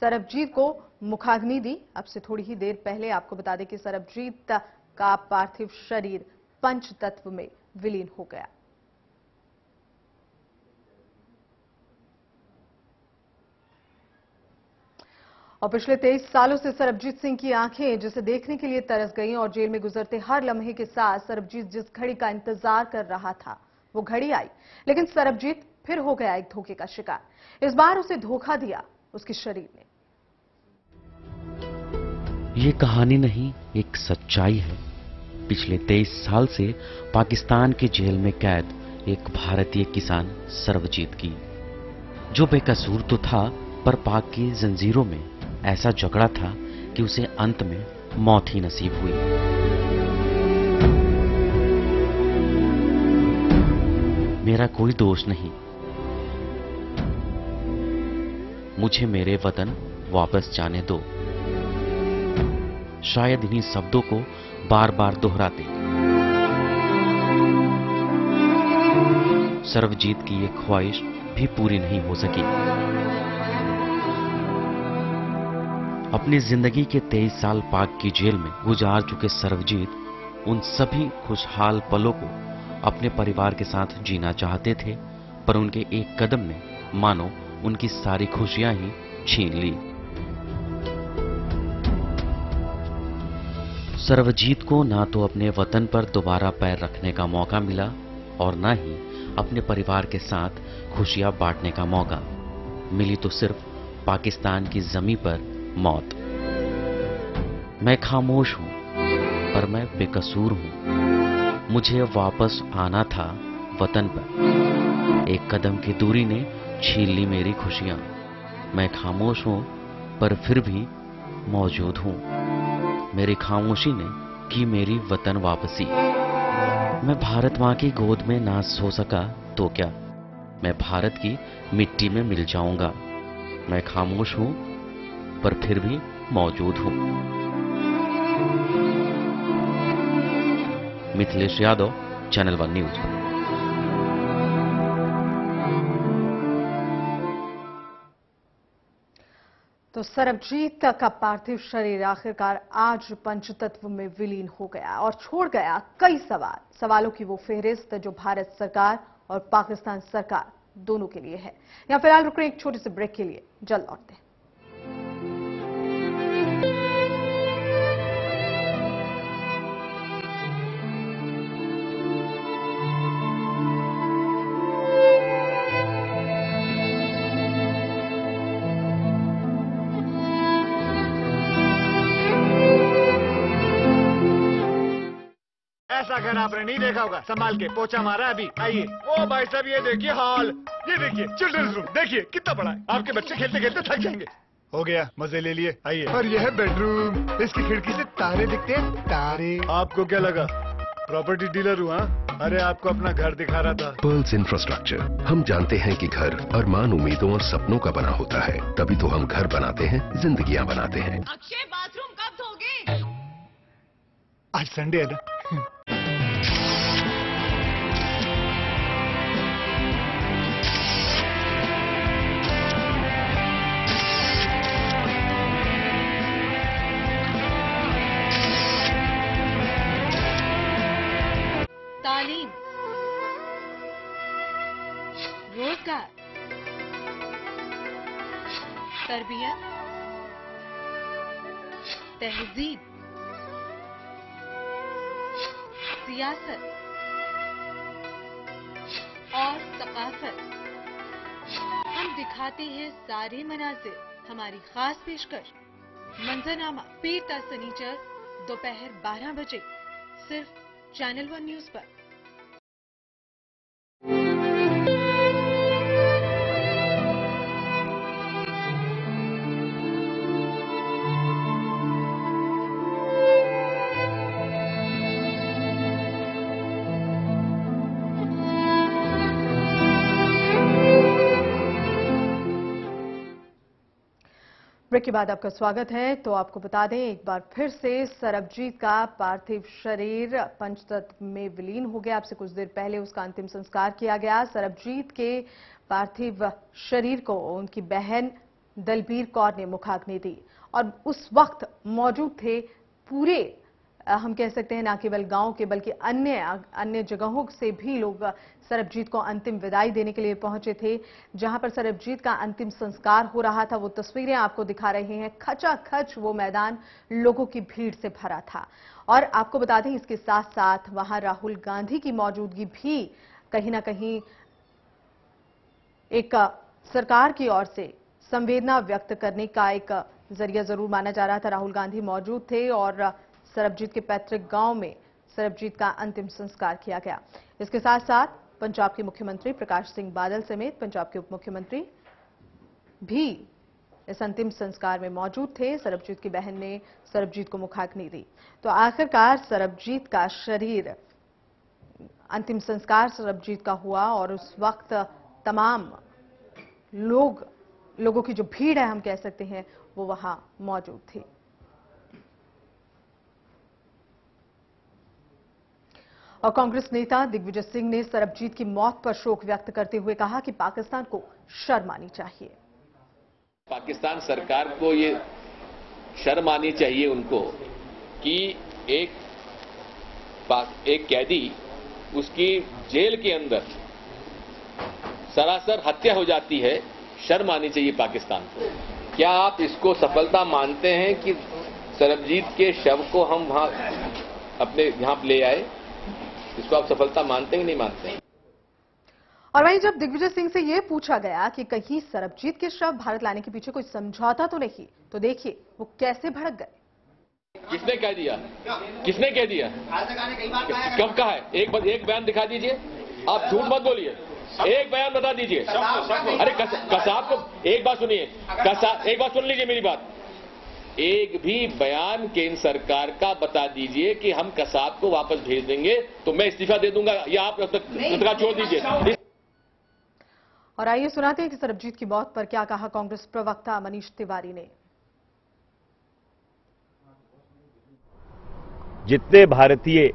सरबजीत को मुखाग्नि दी। अब से थोड़ी ही देर पहले आपको बता दें कि सरबजीत का पार्थिव शरीर पंचतत्व में विलीन हो गया। और पिछले 23 सालों से सरबजीत सिंह की आंखें जिसे देखने के लिए तरस गईं और जेल में गुजरते हर लम्हे के साथ सरबजीत जिस घड़ी का इंतजार कर रहा था वो घड़ी आई, लेकिन सरबजीत फिर हो गया एक धोखे का शिकार। इस बार उसे धोखा दिया उसके शरीर ने। ये कहानी नहीं, एक सच्चाई है। पिछले 23 साल से पाकिस्तान की जेल में कैद एक भारतीय किसान सरबजीत की, जो बेकसूर तो था पर पाक की जंजीरों में ऐसा झगड़ा था कि उसे अंत में मौत ही नसीब हुई। मेरा कोई दोष नहीं। मुझे मेरे वतन वापस जाने दो। शायद इन्हीं शब्दों को बार बार दोहराते सर्वजीत की ये ख्वाहिश भी पूरी नहीं हो सकी। अपनी जिंदगी के 23 साल पाक की जेल में गुजार चुके सर्वजीत उन सभी खुशहाल पलों को अपने परिवार के साथ जीना चाहते थे, पर उनके एक कदम ने मानो उनकी सारी खुशियां ही छीन ली। सर्वजीत को ना तो अपने वतन पर दोबारा पैर रखने का मौका मिला और ना ही अपने परिवार के साथ खुशियां बांटने का मौका। मिली तो सिर्फ पाकिस्तान की जमीन पर मौत। मैं खामोश हूं, पर मैं बेकसूर हूं। मुझे वापस आना था वतन पर। एक कदम की दूरी ने छीन ली मेरी खुशियां। मैं खामोश हूं, पर फिर भी मौजूद हूं। मेरी खामोशी ने की मेरी वतन वापसी। मैं भारत मां की गोद में ना सो सका तो क्या, मैं भारत की मिट्टी में मिल जाऊंगा। मैं खामोश हूं, पर फिर भी मौजूद हूं। Mithilesh Yadav, channel 1 news. तो सरबजीत का पार्थिव शरीर आखिरकार आज पंचतत्व में विलीन हो गया और छोड़ गया कई सवालों की वो फेहरिस्त जो भारत सरकार और पाकिस्तान सरकार दोनों के लिए है। यहां फिलहाल रुक रहे एक छोटे से ब्रेक के लिए, जल्द लौटते हैं। अगर आपने नहीं देखा होगा, संभाल के पोछा मारा अभी। आइए। ओ भाई साहब, ये देखिए हॉल, ये देखिए चिल्ड्रंस रूम, देखिए कितना बड़ा है। आपके बच्चे खेलते खेलते थक जाएंगे। हो गया, मजे ले लिए। आइए। और यह है बेडरूम। इसकी खिड़की से तारे दिखते हैं, तारे। आपको क्या लगा प्रॉपर्टी डीलर हुआ? अरे आपको अपना घर दिखा रहा था। Pearls infrastructure. हम जानते हैं कि घर अरमान, उम्मीदों और सपनों का बना होता है, तभी तो हम घर बनाते हैं, जिंदगियां बनाते हैं। अक्षय, बाथरूम कब धोगे? आज संडे है ना। तालीम, रोजगार, तरबियत, तहजीब, सियासत और सकाफत। हम दिखाते हैं सारे मनाजिर। हमारी खास पेशकश मंजरनामा पीर ता सनीचर दोपहर 12 बजे सिर्फ चैनल 1 न्यूज पर। ब्रेक के बाद आपका स्वागत है। तो आपको बता दें एक बार फिर से, सरबजीत का पार्थिव शरीर पंचतत्व में विलीन हो गया। आपसे कुछ देर पहले उसका अंतिम संस्कार किया गया। सरबजीत के पार्थिव शरीर को उनकी बहन दलबीर कौर ने मुखाग्नि दी और उस वक्त मौजूद थे पूरे, हम कह सकते हैं, न केवल गांव के बल्कि अन्य जगहों से भी लोग सरबजीत को अंतिम विदाई देने के लिए पहुंचे थे। जहां पर सरबजीत का अंतिम संस्कार हो रहा था, वो तस्वीरें आपको दिखा रहे हैं। खचाखच वो मैदान लोगों की भीड़ से भरा था। और आपको बता दें, इसके साथ साथ वहां राहुल गांधी की मौजूदगी भी कहीं ना कहीं एक सरकार की ओर से संवेदना व्यक्त करने का एक जरिया जरूर माना जा रहा था। राहुल गांधी मौजूद थे और सरबजीत के पैतृक गांव में सरबजीत का अंतिम संस्कार किया गया। इसके साथ साथ पंजाब के मुख्यमंत्री प्रकाश सिंह बादल समेत पंजाब के उप मुख्यमंत्री भी इस अंतिम संस्कार में मौजूद थे। सरबजीत की बहन ने सरबजीत को मुखाग्नि दी। तो आखिरकार सरबजीत का शरीर, अंतिम संस्कार सरबजीत का हुआ और उस वक्त तमाम लोगों की जो भीड़ है हम कह सकते हैं वो वहां मौजूद थी। और कांग्रेस नेता दिग्विजय सिंह ने सरबजीत की मौत पर शोक व्यक्त करते हुए कहा कि पाकिस्तान को शर्म आनी चाहिए। पाकिस्तान सरकार को ये शर्म आनी चाहिए उनको कि एक कैदी उसकी जेल के अंदर सरासर हत्या हो जाती है। शर्म आनी चाहिए पाकिस्तान को। क्या आप इसको सफलता मानते हैं कि सरबजीत के शव को हम वहां अपने यहां ले आए? इसको आप सफलता मानते हैं कि नहीं मानते? और वहीं जब दिग्विजय सिंह से यह पूछा गया कि कहीं सरबजीत के शव भारत लाने के पीछे कोई समझौता तो नहीं, तो देखिए वो कैसे भड़क गए। किसने कह दिया? किसने कह दिया? कब कहा है? एक बयान दिखा दीजिए। आप झूठ मत बोलिए। एक बयान बता दीजिए। अरे कसाब को एक बात सुनिए। एक बात सुन लीजिए मेरी बात। एक भी बयान केंद्र सरकार का बता दीजिए कि हम कसाब को वापस भेज देंगे तो मैं इस्तीफा दे दूंगा, या आप छोड़ दीजिए। और आइए सुनाते हैं कि सरबजीत की मौत पर क्या कहा कांग्रेस प्रवक्ता मनीष तिवारी ने। जितने भारतीय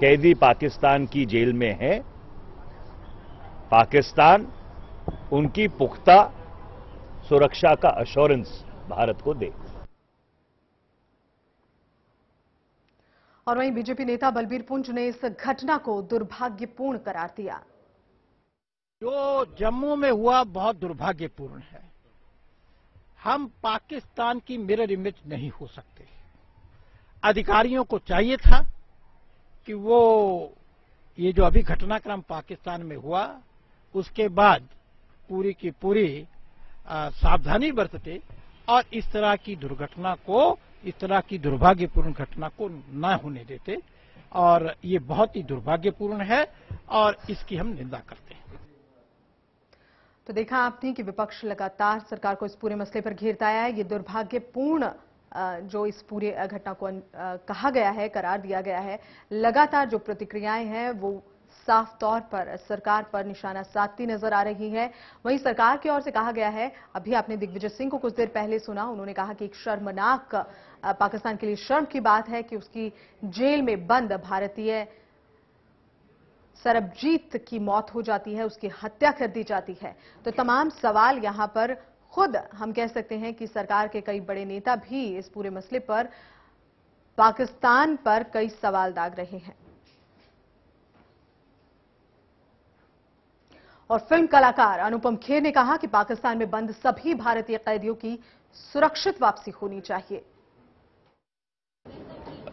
कैदी पाकिस्तान की जेल में हैं, पाकिस्तान उनकी पुख्ता सुरक्षा का अश्योरेंस भारत को दे। और वहीं बीजेपी नेता बलबीर पुंज ने इस घटना को दुर्भाग्यपूर्ण करार दिया। जो जम्मू में हुआ बहुत दुर्भाग्यपूर्ण है। हम पाकिस्तान की मिरर इमेज नहीं हो सकते। अधिकारियों को चाहिए था कि वो ये जो अभी घटनाक्रम पाकिस्तान में हुआ उसके बाद पूरी की पूरी सावधानी बरतते और इस तरह की दुर्घटना को, इस तरह की दुर्भाग्यपूर्ण घटना को न होने देते। और ये बहुत ही दुर्भाग्यपूर्ण है और इसकी हम निंदा करते हैं। तो देखा आपने कि विपक्ष लगातार सरकार को इस पूरे मसले पर घेरता आया है। ये दुर्भाग्यपूर्ण जो इस पूरे घटना को कहा गया है, करार दिया गया है। लगातार जो प्रतिक्रियाएं हैं वो साफ तौर पर सरकार पर निशाना साधती नजर आ रही है। वहीं सरकार की ओर से कहा गया है, अभी आपने दिग्विजय सिंह को कुछ देर पहले सुना, उन्होंने कहा कि एक शर्मनाक, पाकिस्तान के लिए शर्म की बात है कि उसकी जेल में बंद भारतीय सरबजीत की मौत हो जाती है, उसकी हत्या कर दी जाती है। तो तमाम सवाल यहां पर खुद हम कह सकते हैं कि सरकार के कई बड़े नेता भी इस पूरे मसले पर पाकिस्तान पर कई सवाल दाग रहे हैं। और फिल्म कलाकार अनुपम खेर ने कहा कि पाकिस्तान में बंद सभी भारतीय कैदियों की सुरक्षित वापसी होनी चाहिए।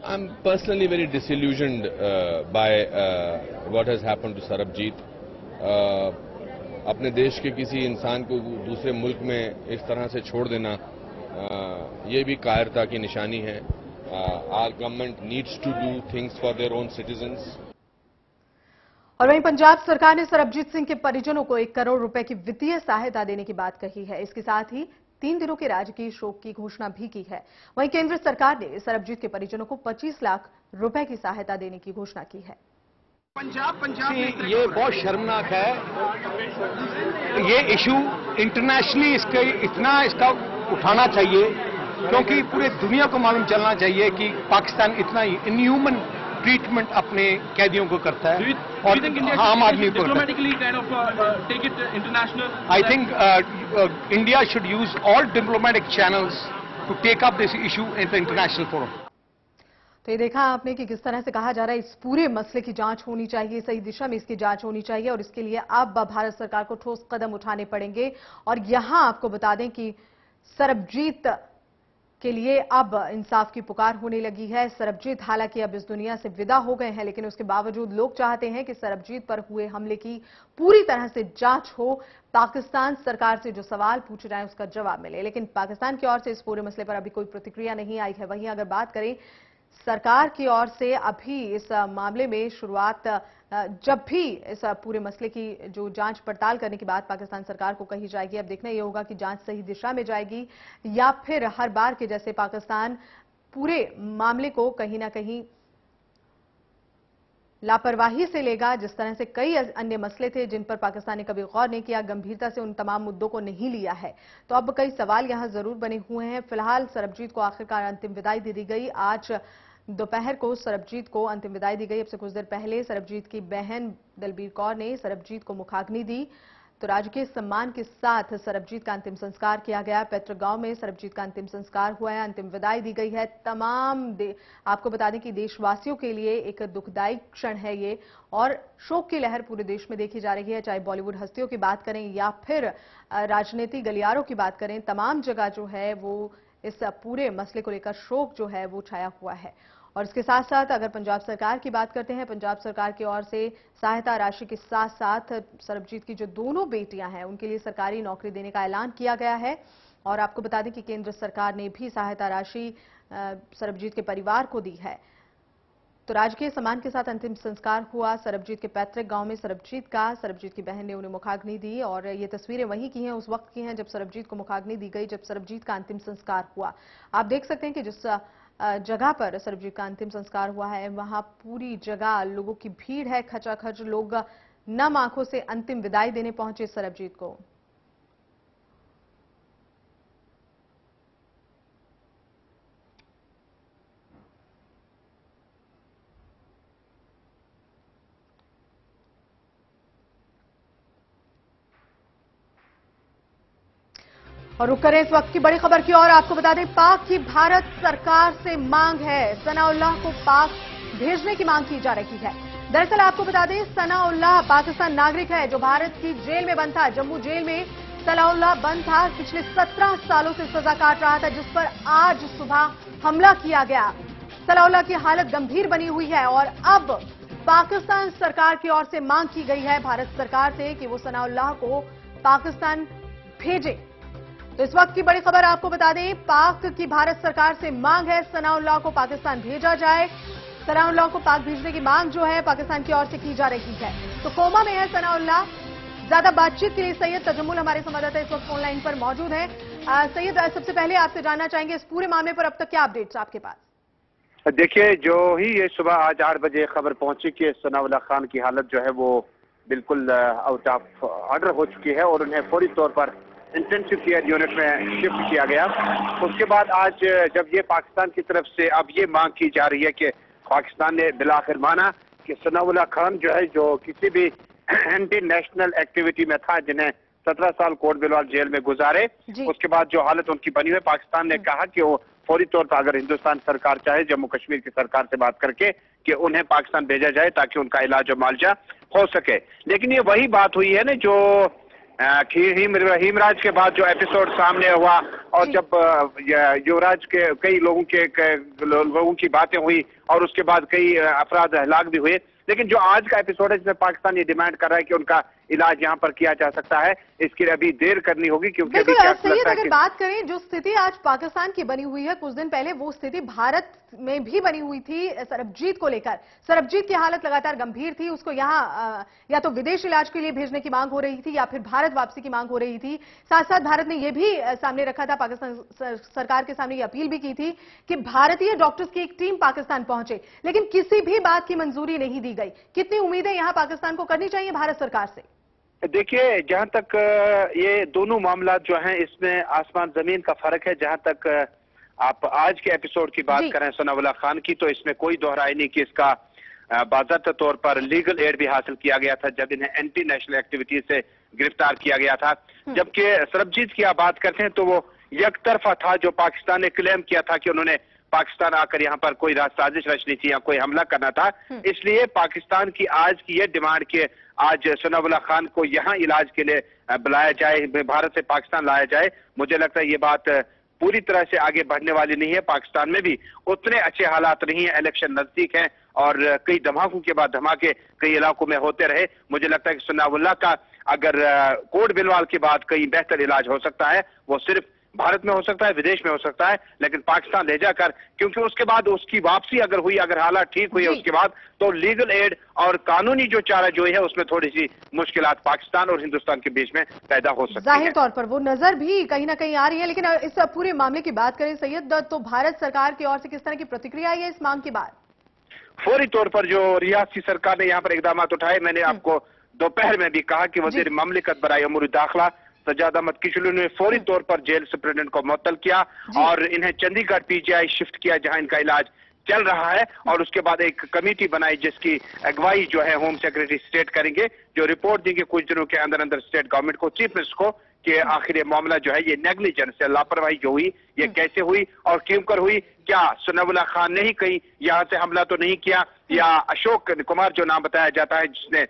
I'm personally very disillusioned by what has happened to Sarabjit. अपने देश के किसी इंसान को दूसरे मुल्क में इस तरह से छोड़ देना, ये भी कायरता की निशानी है। Our government needs to do things for their own citizens. और वहीं पंजाब सरकार ने सरबजीत सिंह के परिजनों को 1 करोड़ रुपए की वित्तीय सहायता देने की बात कही है। इसके साथ ही 3 दिनों के राजकीय शोक की घोषणा भी की है। वहीं केंद्र सरकार ने सरबजीत के परिजनों को 25 लाख रुपए की सहायता देने की घोषणा की है। पंजाब ये बहुत शर्मनाक है। ये इशू इंटरनेशनली इसका उठाना चाहिए, क्योंकि पूरे दुनिया को मालूम चलना चाहिए कि पाकिस्तान इतना इनह्यूमन ट्रीटमेंट अपने कैदियों को करता है और आम आदमी को करता है। I think India should use all diplomatic channels to take up this issue in the international forum. तो ये देखा आपने कि किस तरह से कहा जा रहा है इस पूरे मसले की जांच होनी चाहिए, सही दिशा में इसकी जांच होनी चाहिए और इसके लिए अब भारत सरकार को ठोस कदम उठाने पड़ेंगे। और यहां आपको बता दें कि सरबजीत के लिए अब इंसाफ की पुकार होने लगी है। सरबजीत हालांकि अब इस दुनिया से विदा हो गए हैं, लेकिन उसके बावजूद लोग चाहते हैं कि सरबजीत पर हुए हमले की पूरी तरह से जांच हो, पाकिस्तान सरकार से जो सवाल पूछ रहे हैं उसका जवाब मिले। लेकिन पाकिस्तान की ओर से इस पूरे मसले पर अभी कोई प्रतिक्रिया नहीं आई है। वहीं अगर बात करें सरकार की ओर से अभी इस मामले में शुरुआत जब भी इस पूरे मसले की जो जांच पड़ताल करने की बात पाकिस्तान सरकार को कही जाएगी, अब देखना यह होगा कि जांच सही दिशा में जाएगी या फिर हर बार के जैसे पाकिस्तान पूरे मामले को कहीं ना कहीं लापरवाही से लेगा। जिस तरह से कई अन्य मसले थे जिन पर पाकिस्तान ने कभी गौर नहीं किया, गंभीरता से उन तमाम मुद्दों को नहीं लिया है, तो अब कई सवाल यहां जरूर बने हुए हैं। फिलहाल सरबजीत को आखिरकार अंतिम विदाई दे दी गई। आज दोपहर को सरबजीत को अंतिम विदाई दी गई। अब से कुछ देर पहले सरबजीत की बहन दलबीर कौर ने सरबजीत को मुखाग्नि दी, तो राजकीय सम्मान के साथ सरबजीत का अंतिम संस्कार किया गया। पैतृक गांव में सरबजीत का अंतिम संस्कार हुआ है, अंतिम विदाई दी गई है। आपको बता दें कि देशवासियों के लिए एक दुखदायी क्षण है ये, और शोक की लहर पूरे देश में देखी जा रही है। चाहे बॉलीवुड हस्तियों की बात करें या फिर राजनीतिक गलियारों की बात करें, तमाम जगह जो है वो इस पूरे मसले को लेकर शोक जो है वो छाया हुआ है। और इसके साथ साथ अगर पंजाब सरकार की बात करते हैं, पंजाब सरकार की ओर से सहायता राशि के साथ साथ सरबजीत की जो दोनों बेटियां हैं उनके लिए सरकारी नौकरी देने का ऐलान किया गया है। और आपको बता दें कि केंद्र सरकार ने भी सहायता राशि सरबजीत के परिवार को दी है। तो राजकीय सम्मान के साथ अंतिम संस्कार हुआ सरबजीत के पैतृक गांव में सरबजीत की बहन ने उन्हें मुखाग्नि दी, और ये तस्वीरें वहीं की हैं, उस वक्त की हैं जब सरबजीत को मुखाग्नि दी गई, जब सरबजीत का अंतिम संस्कार हुआ। आप देख सकते हैं कि जिस जगह पर सरबजीत का अंतिम संस्कार हुआ है वहां पूरी जगह लोगों की भीड़ है, खचाखच लोग नम आंखों से अंतिम विदाई देने पहुंचे सरबजीत को। और रुक करें इस वक्त की बड़ी खबर की ओर। आपको बता दें, पाक की भारत सरकार से मांग है, सनाउल्लाह को पाक भेजने की मांग की जा रही है। दरअसल आपको बता दें, सनाउल्लाह पाकिस्तान नागरिक है जो भारत की जेल में बंद था। जम्मू जेल में सनाउल्लाह बंद था, पिछले 17 सालों से सजा काट रहा था, जिस पर आज सुबह हमला किया गया। सनाउल्लाह की हालत गंभीर बनी हुई है और अब पाकिस्तान सरकार की ओर से मांग की गई है भारत सरकार से कि वो सनाउल्लाह को पाकिस्तान भेजे। तो इस वक्त की बड़ी खबर आपको बता दें, पाक की भारत सरकार से मांग है सनाउल्लाह को पाकिस्तान भेजा जाए। सनाउल्लाह को पाक भेजने की मांग जो है पाकिस्तान की ओर से की जा रही है। तो कोमा में है सनाउल्लाह। ज्यादा बातचीत के लिए सैयद तजम्मुल हमारे संवाददाता इस वक्त ऑनलाइन पर मौजूद है। सैयद, सबसे पहले आपसे जानना चाहेंगे इस पूरे मामले पर अब तक क्या अपडेट्स आपके पास? देखिए, जो ही ये सुबह आज 8 बजे खबर पहुंची कि सनाउल्लाह खान की हालत जो है वो बिल्कुल आउट ऑफ ऑर्डर हो चुकी है और उन्हें फौरी तौर पर इंटेंसिव केयर यूनिट में शिफ्ट किया गया, उसके बाद आज जब ये पाकिस्तान की तरफ से अब ये मांग की जा रही है कि पाकिस्तान ने बिलाखिर माना कि सनाउल्लाह खान जो है, जो किसी भी एंटी नेशनल एक्टिविटी में था, जिन्हें 17 साल कोट बिलवाल जेल में गुजारे, उसके बाद जो हालत उनकी बनी हुई, पाकिस्तान ने कहा कि वो फौरी तौर पर अगर हिंदुस्तान सरकार चाहे जम्मू कश्मीर की सरकार से बात करके कि उन्हें पाकिस्तान भेजा जाए ताकि उनका इलाज और मुआवजा हो सके। लेकिन ये वही बात हुई है ना जो हीमराज के बाद जो एपिसोड सामने हुआ और जब युवराज के कई लोगों की बातें हुई और उसके बाद कई अफराद हलाक भी हुए। लेकिन जो आज का एपिसोड है जिसमें पाकिस्तान ये डिमांड कर रहा है कि उनका इलाज यहाँ पर किया जा सकता है, इसके लिए अभी देर करनी होगी क्योंकि अभी सैयद, अगर बात करें जो स्थिति आज पाकिस्तान की बनी हुई है, कुछ दिन पहले वो स्थिति भारत में भी बनी हुई थी सरबजीत को लेकर। सरबजीत की हालत लगातार गंभीर थी, उसको यहाँ या तो विदेश इलाज के लिए भेजने की मांग हो रही थी या फिर भारत वापसी की मांग हो रही थी। साथ साथ भारत ने यह भी सामने रखा था, पाकिस्तान सरकार के सामने ये अपील भी की थी कि भारतीय डॉक्टर्स की एक टीम पाकिस्तान पहुंचे, लेकिन किसी भी बात की मंजूरी नहीं दी गई। कितनी उम्मीदें यहां पाकिस्तान को करनी चाहिए भारत सरकार से? देखिए, जहां तक ये दोनों मामला जो हैं इसमें आसमान जमीन का फर्क है। जहां तक आप आज के एपिसोड की बात करें सनाउल्लाह खान की, तो इसमें कोई दोहराई नहीं कि इसका बाज़ाब्ता तौर पर लीगल एड भी हासिल किया गया था जब इन्हें एंटी नेशनल एक्टिविटी से गिरफ्तार किया गया था। जबकि सरबजीत की आप बात करते हैं तो वो यकतरफा था, जो पाकिस्तान ने क्लेम किया था कि उन्होंने पाकिस्तान आकर यहाँ पर कोई साजिश रचनी थी या कोई हमला करना था। इसलिए पाकिस्तान की आज की ये डिमांड कि आज सनाउल्लाह खान को यहाँ इलाज के लिए बुलाया जाए, भारत से पाकिस्तान लाया जाए, मुझे लगता है ये बात पूरी तरह से आगे बढ़ने वाली नहीं है। पाकिस्तान में भी उतने अच्छे हालात नहीं है, इलेक्शन नजदीक हैं और कई धमाकों के बाद धमाके कई इलाकों में होते रहे। मुझे लगता है कि सनाउल्लाह का अगर कोट बिलवाल के बाद कहीं बेहतर इलाज हो सकता है, वो सिर्फ भारत में हो सकता है, विदेश में हो सकता है, लेकिन पाकिस्तान ले जाकर, क्योंकि उसके बाद उसकी वापसी अगर हुई, अगर हालात ठीक हुई है उसके बाद, तो लीगल एड और कानूनी जो चाराजोई है उसमें थोड़ी सी मुश्किलात पाकिस्तान और हिंदुस्तान के बीच में पैदा हो सकती है। जाहिर तौर पर वो नजर भी कहीं ना कहीं आ रही है। लेकिन इस पूरे मामले की बात करें सैयद, तो भारत सरकार की ओर से किस तरह की प्रतिक्रिया आई है इस मांग के बाद? फौरी तौर पर जो रियासती सरकार ने यहाँ पर इकदाम उठाए, मैंने आपको दोपहर में भी कहा कि वजीर ममलिकत बराए अमूर दाखिला सज्जाद अहमद किचलू ने फौरी तौर पर जेल सुप्रिटेंडेंट को मुअत्तल किया और इन्हें चंडीगढ़ पीजीआई शिफ्ट किया, जहां इनका इलाज चल रहा है। और उसके बाद एक कमेटी बनाई जिसकी अगवाई जो है होम सेक्रेटरी स्टेट करेंगे, जो रिपोर्ट देंगे कुछ दिनों के अंदर अंदर स्टेट गवर्नमेंट को, चीफ मिनिस्टर को, कि आखिर ये मामला जो है, ये नेग्लिजेंस है, लापरवाही जो हुई, ये कैसे हुई और क्यों कर हुई। क्या सनाउल्लाह खान ने ही कहीं यहाँ से हमला तो नहीं किया, या अशोक कुमार जो नाम बताया जाता है जिसने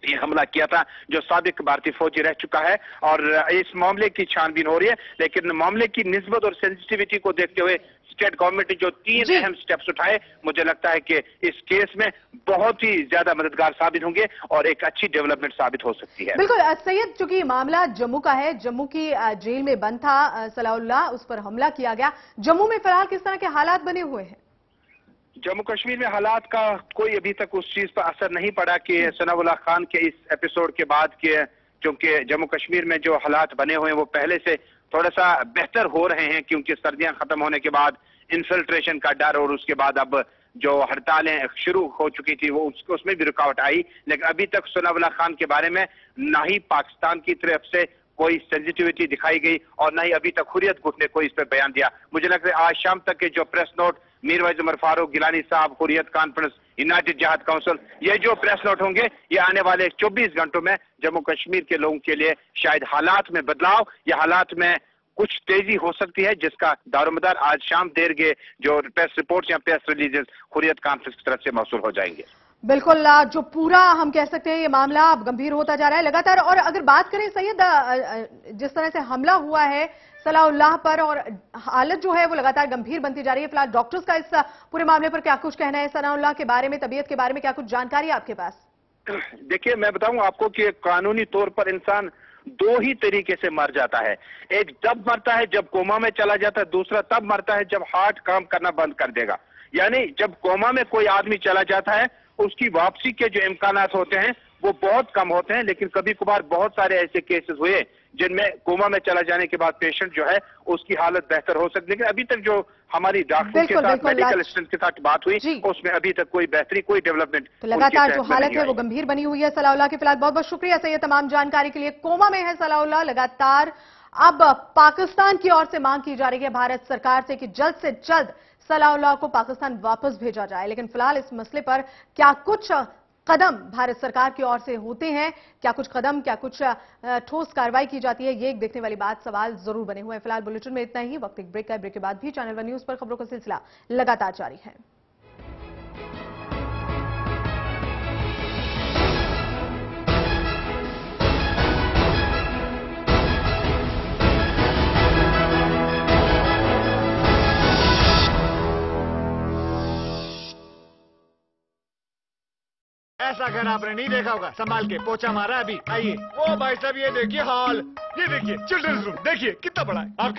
ये हमला किया था, जो साबिक भारतीय फौजी रह चुका है। और इस मामले की छानबीन हो रही है, लेकिन मामले की निस्बत और सेंसिटिविटी को देखते हुए स्टेट गवर्नमेंट ने जो 3 अहम स्टेप्स उठाए, मुझे लगता है कि इस केस में बहुत ही ज्यादा मददगार साबित होंगे और एक अच्छी डेवलपमेंट साबित हो सकती है। बिल्कुल सैयद, चूंकि मामला जम्मू का है, जम्मू की जेल में बंद था सलाउल्लाह, उस पर हमला किया गया। जम्मू में फिलहाल किस तरह के हालात बने हुए हैं? जम्मू कश्मीर में हालात का कोई अभी तक उस चीज पर असर नहीं पड़ा कि सनाउल्लाह खान के इस एपिसोड के बाद के, क्योंकि जम्मू कश्मीर में जो हालात बने हुए हैं वो पहले से थोड़ा सा बेहतर हो रहे हैं, क्योंकि सर्दियां खत्म होने के बाद इन्फिल्ट्रेशन का डर और उसके बाद अब जो हड़तालें शुरू हो चुकी थी वो उसमें भी रुकावट आई। लेकिन अभी तक सनाउल्लाह खान के बारे में ना ही पाकिस्तान की तरफ से कोई सेंसिटिविटी दिखाई गई और ना ही अभी तक हुर्रियत गुट ने कोई इस पर बयान दिया। मुझे लगता है आज शाम तक के जो प्रेस नोट मीरवाइज उमर फारूक गिलानी साहब, हुर्रियत कॉन्फ्रेंस, यूनाइटेड जिहाद काउंसिल, ये जो प्रेस नोट होंगे ये आने वाले 24 घंटों में जम्मू कश्मीर के लोगों के लिए शायद हालात में बदलाव या हालात में कुछ तेजी हो सकती है, जिसका दारोमदार आज शाम देर के जो प्रेस रिपोर्ट्स या प्रेस रिलीजेस हुर्रियत कॉन्फ्रेंस की तरफ से मौसूल हो जाएंगे। बिल्कुल, जो पूरा हम कह सकते हैं ये मामला अब गंभीर होता जा रहा है लगातार। और अगर बात करें सैयद, जिस तरह से हमला हुआ है सलाउल्लाह पर और हालत जो है वो लगातार गंभीर बनती जा रही है, फिलहाल डॉक्टर्स का इस पूरे मामले पर क्या कुछ कहना है? सनाउल्लाह के बारे में, तबीयत के बारे में क्या कुछ जानकारी है आपके पास? देखिए, मैं बताऊं आपको कि कानूनी तौर पर इंसान 2 ही तरीके से मर जाता है। एक तब मरता है जब कोमा में चला जाता है, दूसरा तब मरता है जब हार्ट काम करना बंद कर देगा। यानी जब कोमा में कोई आदमी चला जाता है, उसकी वापसी के जो इम्कानात होते हैं वो बहुत कम होते हैं। लेकिन कभी कभार बहुत सारे ऐसे केसेस हुए जिनमें कोमा में चला जाने के बाद पेशेंट जो है उसकी हालत बेहतर हो सकती है। लेकिन अभी तक जो हमारी डॉक्टर के साथ, मेडिकल असिस्टेंट के साथ बात हुई, उसमें अभी तक कोई बेहतरी, कोई डेवलपमेंट, तो लगातार जो हालत है वो गंभीर बनी हुई है सलाउल्लाह की। फिलहाल बहुत बहुत शुक्रिया सैयद तमाम जानकारी के लिए। कोमा में है सलाउल्लाह लगातार। अब पाकिस्तान की ओर से मांग की जा रही है भारत सरकार से कि जल्द से जल्द सलाउल्लाह को पाकिस्तान वापस भेजा जाए। लेकिन फिलहाल इस मसले पर क्या कुछ कदम भारत सरकार की ओर से होते हैं, क्या कुछ कदम, क्या कुछ ठोस कार्रवाई की जाती है, ये एक देखने वाली बात, सवाल जरूर बने हुए हैं। फिलहाल बुलेटिन में इतना ही। वक्त एक ब्रेक का, ब्रेक के बाद भी चैनल 1 न्यूज पर खबरों का सिलसिला लगातार जारी है। ऐसा घर आपने नहीं देखा होगा, संभाल के पोछा मारा अभी। आइए, वो भाई साहब ये देखिए हॉल, ये देखिए चिल्ड्रंस रूम, देखिए कितना बड़ा है।